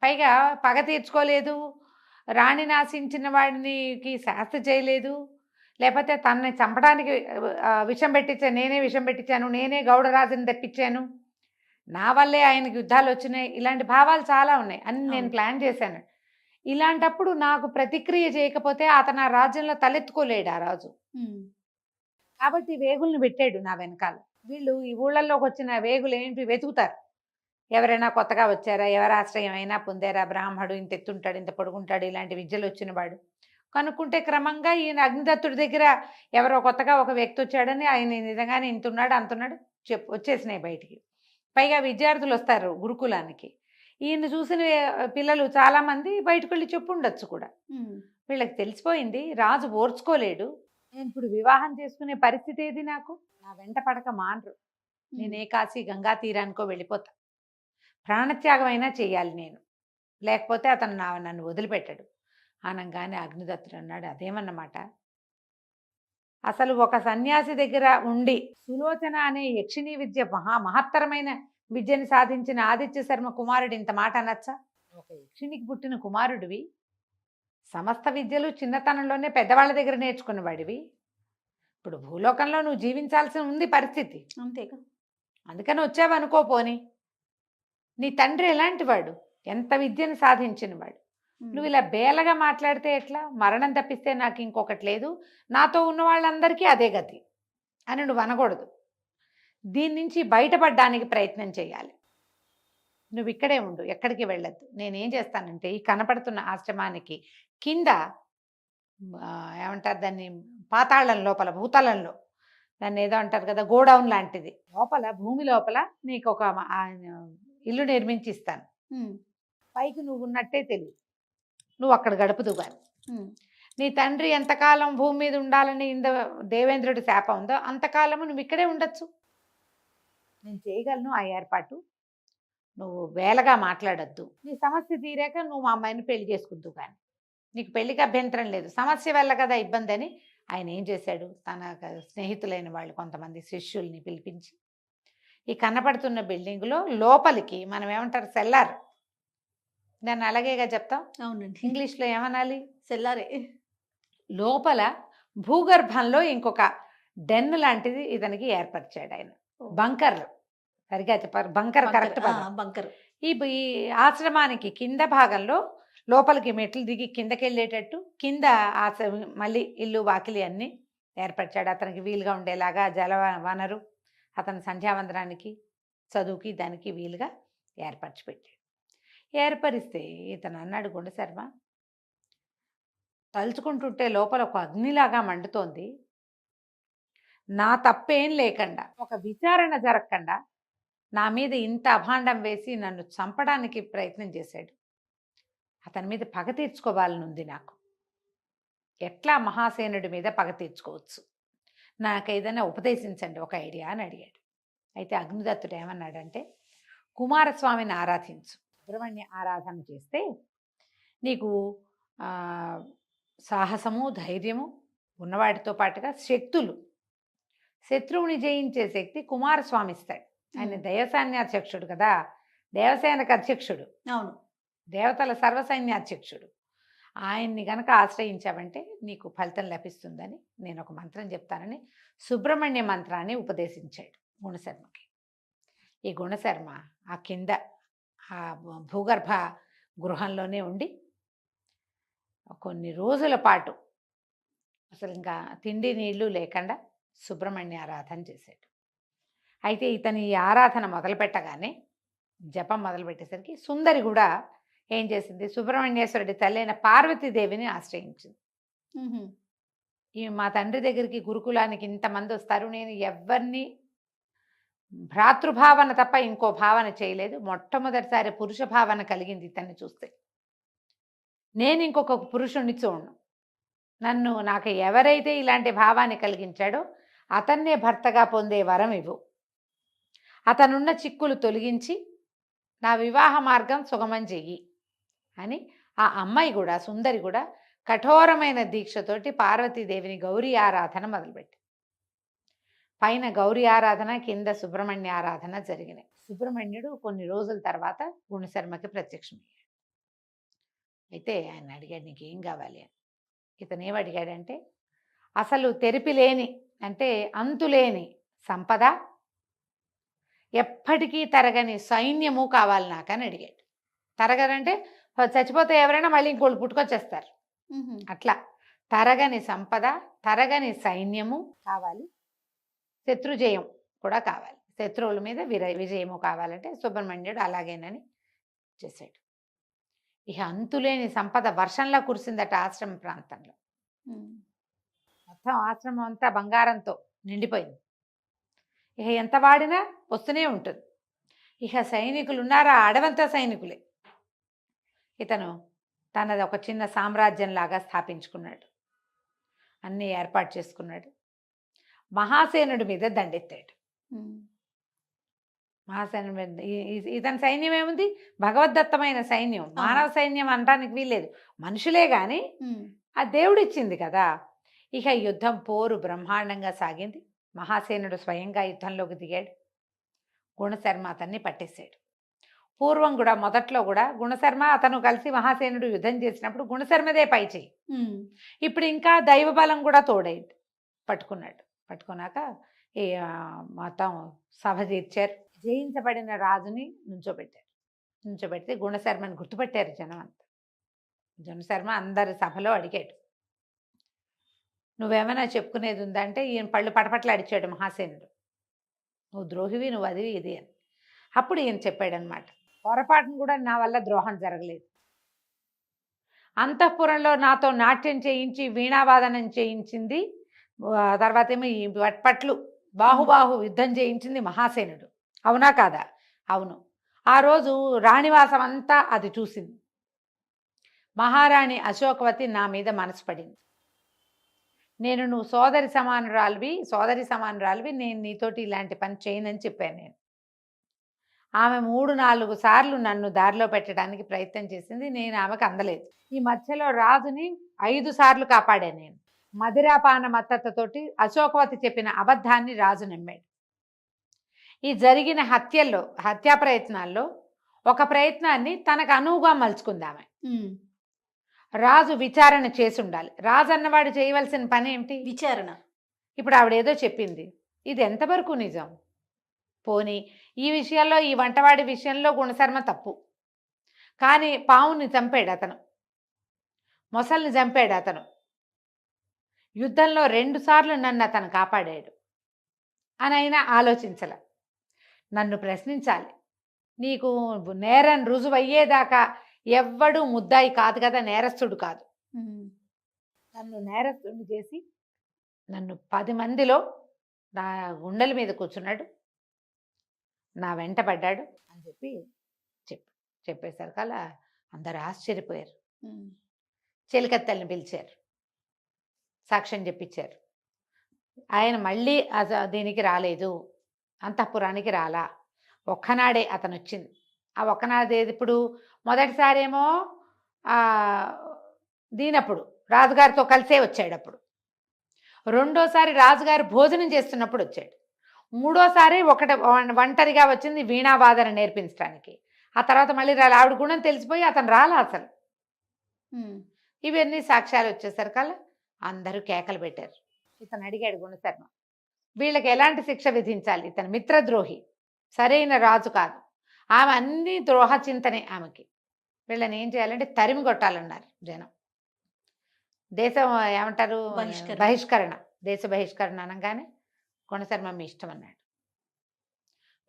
పైగా పగ తీర్చుకోలేదు, రాణిని ఆశించిన వాడికి శాస్తి చేయలేదు, లేకపోతే తనని చంపడానికి నేనే విషం పెట్టించాను, నేనే గౌడరాజుని తెప్పించాను, నా వల్లే ఆయనకి యుద్ధాలు వచ్చినాయి, ఇలాంటి భావాలు చాలా ఉన్నాయి, అన్ని నేను ప్లాన్ చేశాను. ఇలాంటప్పుడు నాకు ప్రతిక్రియ చేయకపోతే అతను ఆ రాజ్యంలో తలెత్తుకోలేడు ఆ రాజు. కాబట్టి వేగుల్ని పెట్టాడు నా వెనకాల. వీళ్ళు ఈ ఊళ్ళల్లోకి వచ్చిన వేగులు ఏంటి వెతుకుతారు, ఎవరైనా కొత్తగా వచ్చారా, ఎవరు ఆశ్రయం అయినా పొందారా, బ్రాహ్మడు ఇంత ఎత్తుంటాడు, ఇంత పొడుగుంటాడు, ఇలాంటి విద్యలు వచ్చిన వాడు కనుక్కుంటే క్రమంగా ఈయన అగ్నిదత్తుడి దగ్గర ఎవరో కొత్తగా ఒక వ్యక్తి వచ్చాడని, ఆయన నిజంగానే ఇంతున్నాడు అంతున్నాడు వచ్చేసినాయి బయటికి. పైగా విద్యార్థులు వస్తారు గురుకులానికి, ఈయన చూసిన పిల్లలు చాలామంది బయటకు వెళ్ళి చెప్పు ఉండొచ్చు కూడా. వీళ్ళకి తెలిసిపోయింది, రాజు ఓర్చుకోలేడు, నేను ఇప్పుడు వివాహం చేసుకునే పరిస్థితి ఏది, నాకు నా వెంట పడక మానరు, నేనే కాశీ గంగా తీరానికో వెళ్ళిపోతా, ప్రాణత్యాగం అయినా చెయ్యాలి నేను, లేకపోతే అతను నన్ను వదిలిపెట్టాడు అనగానే అగ్నిదత్తుడు అన్నాడు, అదేమన్నమాట, అసలు ఒక సన్యాసి దగ్గర ఉండి సులోచన అనే యక్షిణీ విద్య మహత్తరమైన విద్యని సాధించిన ఆదిత్య శర్మ కుమారుడు ఇంత మాట అనొచ్చా? ఒక యక్షిణికి పుట్టిన కుమారుడివి, సమస్త విద్యలు చిన్నతనంలోనే పెద్దవాళ్ళ దగ్గర నేర్చుకున్నవాడివి, ఇప్పుడు భూలోకంలో నువ్వు జీవించాల్సి ఉంది పరిస్థితి, అంతేగా, అందుకని వచ్చావనుకో. పోని నీ తండ్రి ఎలాంటి వాడు, ఎంత విద్యను సాధించిన వాడు, నువ్వు ఇలా బేలగా మాట్లాడితే ఎట్లా? మరణం తప్పిస్తే నాకు ఇంకొకటి లేదు, నాతో ఉన్న వాళ్ళందరికీ అదే గతి అని నువ్వు అనకూడదు. దీని నుంచి బయటపడడానికి ప్రయత్నం చేయాలి. నువ్వు ఇక్కడే ఉండు, ఎక్కడికి వెళ్ళొద్దు. నేనేం చేస్తానంటే ఈ కనపడుతున్న ఆశ్రమానికి కింద ఏమంటారు దాన్ని, పాతాళం లోపల, భూతలంలో దాన్ని ఏదో అంటారు కదా, గోడౌన్ లాంటిది లోపల, భూమి లోపల నీకు ఒక ఇల్లు నిర్మించి ఇస్తాను. పైకి నువ్వు ఉన్నట్టే తెలియదు, నువ్వు అక్కడ గడుపుదు కానీ. నీ తండ్రి ఎంతకాలం భూమి మీద ఉండాలని దేవేంద్రుడి శాపం ఉందో అంతకాలము నువ్వు ఇక్కడే ఉండొచ్చు. నేను చేయగలను ఆ ఏర్పాటు. నువ్వు వేలగా మాట్లాడద్దు. నీ సమస్య తీరాక నువ్వు మా అమ్మాయిని పెళ్లి చేసుకుంటూ కానీ, నీకు పెళ్లికి అభ్యంతరం లేదు, సమస్య వల్ల కదా ఇబ్బంది అని ఆయన ఏం చేశాడు, తన స్నేహితులైన వాళ్ళు కొంతమంది శిష్యుల్ని పిలిపించి ఈ కనపడుతున్న బిల్డింగ్లో లోపలికి, మనం ఏమంటారు సెల్లార్, దాన్ని అలాగేగా చెప్తాం. అవునండి, ఇంగ్లీష్లో ఏమనాలి, సెల్లారే. లోపల భూగర్భంలో ఇంకొక డెన్ లాంటిది ఇతనికి ఏర్పరిచాడు ఆయన. బంకర్, సరిగా చెప్పారు, బంకర్ కరెక్ట్. బంకర్. ఈ ఆశ్రమానికి కింద భాగంలో లోపలికి మెట్లు దిగి కిందకి వెళ్ళేటట్టు కింద మళ్ళీ ఇల్లు వాకిలి అన్నీ ఏర్పరిచాడు. అతనికి వీలుగా ఉండేలాగా జల వనరు, అతని సంధ్యావందనానికి, చదువుకి, దానికి వీలుగా ఏర్పరిచి పెట్టాడు. ఏర్పరిస్తే ఇతను అన్నాడు, గుండెశర్మ, తలుచుకుంటుంటే లోపల ఒక అగ్నిలాగా మండుతోంది. నా తప్పేం లేకుండా, ఒక విచారణ జరగకుండా నా మీద ఇంత అభాండం వేసి నన్ను చంపడానికి ప్రయత్నం చేశాడు. అతని మీద పగ తీర్చుకోవాలని ఉంది నాకు. ఎట్లా మహాసేనుడి మీద పగ తీర్చుకోవచ్చు, నాకు ఏదైనా ఉపదేశించండి ఒక ఐడియా అని అడిగాడు. అయితే అగ్నిదత్తుడు ఏమన్నాడంటే, కుమారస్వామిని ఆరాధించు, సుబ్రహ్మణ్య ఆరాధన చేస్తే నీకు సాహసము, ధైర్యము ఉన్నవాటితో పాటుగా శక్తులు, శత్రువుని జయించే శక్తి కుమారస్వామి ఇస్తాడు. ఆయన దైవసైన్యాధ్యక్షుడు కదా, దేవసేనకు అధ్యక్షుడు. అవును, దేవతల సర్వసైన్యాధ్యక్షుడు. ఆయన్ని గనక ఆశ్రయించావంటే నీకు ఫలితం లభిస్తుందని నేను ఒక మంత్రం చెప్తానని సుబ్రహ్మణ్య మంత్రాన్ని ఉపదేశించాడు గుణశర్మకి. ఈ గుణశర్మ ఆ కింద ఆ భూగర్భ గృహంలోనే ఉండి కొన్ని రోజుల పాటు అసలు ఇంకా తిండి నీళ్లు లేకుండా సుబ్రహ్మణ్య ఆరాధన చేశాడు. అయితే ఇతని ఈ ఆరాధన మొదలుపెట్టగానే, జపం మొదలుపెట్టేసరికి సుందరి కూడా ఏం చేసింది, సుబ్రహ్మణ్యేశ్వరుడి తల్లైన పార్వతీదేవిని ఆశ్రయించింది. ఈ మా తండ్రి దగ్గరికి గురుకులానికి ఇంతమంది వస్తారు, నేను ఎవరిని భ్రాతృభావన తప్ప ఇంకో భావన చేయలేదు, మొట్టమొదటిసారి పురుష భావన కలిగింది ఇతన్ని చూస్తే. నేను ఇంకొక పురుషుణ్ణి చూడను, నాకు ఎవరైతే ఇలాంటి భావాన్ని కలిగించాడో అతన్నే భర్తగా పొందే వరం ఇవ్వు, అతనున్న చిక్కులు తొలగించి నా వివాహ మార్గం సుగమం చెయ్యి అని ఆ అమ్మాయి కూడా, సుందరి కూడా కఠోరమైన దీక్షతోటి పార్వతీదేవిని గౌరీ ఆరాధన మొదలుపెట్టి, పైన గౌరీ ఆరాధన, కింద సుబ్రహ్మణ్య ఆరాధన జరిగినాయి. సుబ్రహ్మణ్యుడు కొన్ని రోజుల తర్వాత గుణశర్మకి ప్రత్యక్షమయ్యాడు. అయితే ఆయన అడిగాడు, నీకేం కావాలి అని. ఇతను ఏమడిగాడంటే, అసలు తెరిపి లేని, అంటే అంతులేని సంపద, ఎప్పటికీ తరగని సైన్యము కావాలి నాకు అని అడిగాడు. తరగనంటే చచ్చిపోతే ఎవరైనా మళ్ళీ ఇంకోళ్ళు పుట్టుకొచ్చేస్తారు, అట్లా తరగని సంపద, తరగని సైన్యము కావాలి, శత్రుజయం కూడా కావాలి, శత్రువుల మీద విజయము కావాలంటే సుబ్రహ్మణ్యుడు అలాగేనని చేశాడు. ఇక అంతులేని సంపద వర్షంలా కురిసిందట ఆశ్రమ ప్రాంతంలో. మొత్తం ఆశ్రమం అంతా బంగారంతో నిండిపోయింది. ఇక ఎంత వాడినా వస్తూనే ఉంటుంది. ఇక సైనికులు ఉన్నారా, అడవంతా సైనికులే. ఇతను తనది ఒక చిన్న సామ్రాజ్యంలాగా స్థాపించుకున్నాడు, అన్నీ ఏర్పాటు చేసుకున్నాడు. మహాసేనుడి మీద దండెత్తాడు. మహాసేనుడి మీద ఇతని సైన్యం ఏముంది, భగవద్దత్తమైన సైన్యం, మానవ సైన్యం అనడానికి వీల్లేదు, మనుషులే కానీ ఆ దేవుడు ఇచ్చింది కదా. ఇక యుద్ధం, పోరు బ్రహ్మాండంగా సాగింది. మహాసేనుడు స్వయంగా యుద్ధంలోకి దిగాడు. గుణశర్మ అతన్ని పట్టేశాడు. పూర్వం కూడా, మొదట్లో కూడా గుణశర్మ అతను కలిసి మహాసేనుడు యుద్ధం చేసినప్పుడు గుణశర్మదే పై చెయ్యి. ఇప్పుడు ఇంకా దైవబలం కూడా తోడైంది. పట్టుకున్నాక ఈ మొత్తం సభ తీర్చారు. జయించబడిన రాజుని నుంచోబెట్టారు. నుంచోబెడితే గుణశర్మని గుర్తుపెట్టారు జనం అంతా. జనశర్మ అందరి సభలో అడిగాడు, నువ్వేమైనా చెప్పుకునేది ఉందంటే ఈయన పళ్ళు పటపట్ల అడిచాడు మహాసేనుడు, నువ్వు ద్రోహివి, నువ్వు అది ఇది అని. అప్పుడు ఈయన చెప్పాడనమాట, పొరపాటును కూడా నా వల్ల ద్రోహం జరగలేదు. అంతఃపురంలో నాతో నాట్యం చేయించి వీణావాదనం చేయించింది, తర్వాత ఏమో ఈ పట్లు బాహుబాహు యుద్ధం చేయించింది మహాసేనుడు. అవునా కాదా? అవును. ఆ రోజు రాణివాసం అంతా అది చూసింది. మహారాణి అశోకవతి నా మీద మనసు పడింది. నువ్వు సోదరి సమానురాలివి, నేను నీతోటి ఇలాంటి పని చేయనని చెప్పాను నేను. ఆమె 3-4 సార్లు నన్ను దారిలో పెట్టడానికి ప్రయత్నం చేసింది, నేను ఆమెకు అందలేదు. ఈ మధ్యలో రాజుని 5 సార్లు కాపాడాను నేను. మదిరాపాన మత్తతతోటి అశోకవతి చెప్పిన అబద్ధాన్ని రాజు నమ్మాడు. ఈ జరిగిన హత్యా ప్రయత్నాల్లో ఒక ప్రయత్నాన్ని తనకు అనువుగా మలుచుకుంది ఆమె. రాజు విచారణ చేసి ఉండాలి. రాజు అన్నవాడు చేయవలసిన పని ఏమిటి? విచారణ. ఇప్పుడు ఆవిడేదో చెప్పింది, ఇది ఎంతవరకు నిజం? పోనీ ఈ విషయాల్లో, ఈ వంటవాడి విషయంలో గుణశర్మ తప్పు, కానీ పావుని చంపాడు అతను, మొసల్ని చంపాడు అతను, యుద్ధంలో 2 సార్లు నన్ను అతను కాపాడాడు అని అయినా ఆలోచించాల. నన్ను ప్రశ్నించాలి. నీకు నేరం రుజువయ్యేదాకా ఎవ్వడూ ముద్దాయి కాదు కదా, నేరస్తుడు కాదు. నన్ను నేరస్తుడిని చేసి నన్ను 10 మందిలో నా గుండెల మీద కూర్చున్నాడు, నా వెంట పడ్డాడు అని చెప్పేసరికల్లా అందరు ఆశ్చర్యపోయారు. చెలికత్తెల్ని పిలిచారు, సాక్ష్యం చెప్పించారు. ఆయన మళ్ళీ దీనికి రాలేదు, అంతఃపురానికి రాలా. ఒక్కనాడే అతను వచ్చింది. ఆ ఒక్కనాడే ఇప్పుడు మొదటిసారేమో దీనప్పుడు రాజుగారితో కలిసే వచ్చాడు. అప్పుడు రెండోసారి రాజుగారు భోజనం చేస్తున్నప్పుడు వచ్చాడు. మూడోసారి ఒంటరిగా వచ్చింది వీణావాదన నేర్పించడానికి. ఆ తర్వాత మళ్ళీ ఆవిడ గుణం తెలిసిపోయి అతను రాలా అసలు. ఇవన్నీ సాక్ష్యాలు వచ్చేసరికల్లా అందరూ కేకలు పెట్టారు. ఇతను అడిగాడు గుణశర్మ, వీళ్ళకి ఎలాంటి శిక్ష విధించాలి? ఇతను మిత్రద్రోహి, సరైన రాజు కాదు. ఆమె అన్ని ద్రోహ చింతనే ఆమెకి. వీళ్ళని ఏం చేయాలంటే తరిమి కొట్టాలన్నారు జనం. దేశం ఏమంటారు, బహిష్కరణ, దేశ బహిష్కరణ అనగానే గుణశర్మ మీ ఇష్టం అన్నాడు.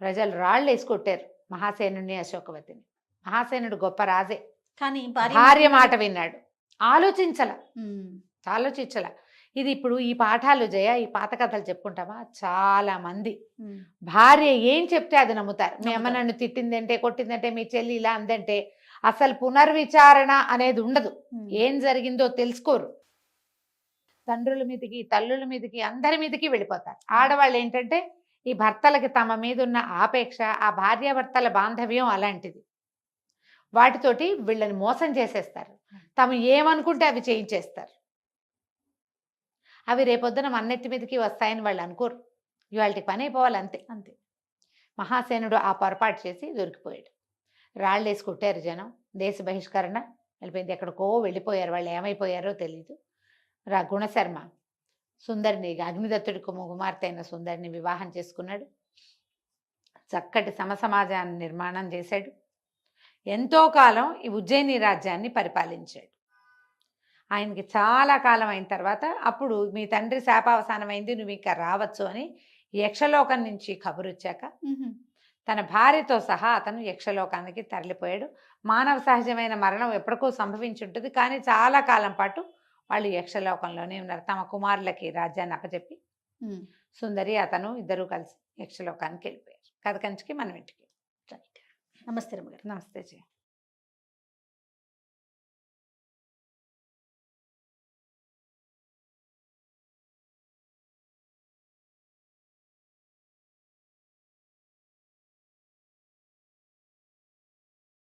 ప్రజలు రాళ్ళు వేసి కొట్టారు మహాసేనుడిని, అశోకవతిని. మహాసేనుడు గొప్ప రాజే, కానీ భార్య మాట విన్నాడు. ఆలోచించాల. ఇది ఇప్పుడు ఈ పాఠాలు జయ, ఈ పాత కథలు చెప్పుకుంటామా, చాలా మంది భార్య ఏం చెప్తే అది నమ్ముతారు. మీ అమ్మ నన్ను తిట్టిందంటే, కొట్టిందంటే, మీ చెల్లి ఇలా అందంటే అసలు పునర్విచారణ అనేది ఉండదు. ఏం జరిగిందో తెలుసుకోరు. తండ్రుల మీదకి, తల్లుల మీదకి, అందరి మీదకి వెళ్ళిపోతారు. ఆడవాళ్ళు ఏంటంటే ఈ భర్తలకి తమ మీద ఉన్న ఆపేక్ష, ఆ భార్యాభర్తల బాంధవ్యం అలాంటిది. వాటితోటి వీళ్ళని మోసం చేసేస్తారు. తాము ఏమనుకుంటే అవి చేయించేస్తారు. అవి రేపొద్దున మన్నెత్తి మీదకి వస్తాయని వాళ్ళు అనుకోరు. ఇవాళకి పని అయిపోవాలి అంతే. మహాసేనుడు ఆ పొరపాటు చేసి దొరికిపోయాడు. రాళ్ళు వేసి కొట్టారు జనం. దేశ బహిష్కరణ వెళ్ళిపోయింది. ఎక్కడికో వెళ్ళిపోయారు. వాళ్ళు ఏమైపోయారో తెలీదు. గుణశర్మ సుందరిని, అగ్నిదత్తుడి కుమార్తె అయిన సుందరిని వివాహం చేసుకున్నాడు. చక్కటి సమసమాజాన్ని నిర్మాణం చేశాడు. ఎంతో కాలం ఈ ఉజ్జయిని రాజ్యాన్ని పరిపాలించాడు. ఆయనకి చాలా కాలం అయిన తర్వాత అప్పుడు మీ తండ్రి శాపావసానమైంది, నువ్వు ఇంకా రావచ్చు అని యక్షలోకం నుంచి కబురు వచ్చాక తన భార్యతో సహా అతను యక్షలోకానికి తరలిపోయాడు. మానవ సహజమైన మరణం ఎప్పటికో సంభవించి ఉంటుంది, కానీ చాలా కాలం పాటు వాళ్ళు యక్షలోకంలోనే ఉన్నారు. తమ కుమారులకి రాజ్యాన్ని అప్పచెప్పి సుందరి అతను ఇద్దరూ కలిసి యక్షలోకానికి వెళ్ళిపోయారు. కథ కంచికి మనం ఇంటికి. నమస్తే రమ్మగారు. నమస్తే జయ.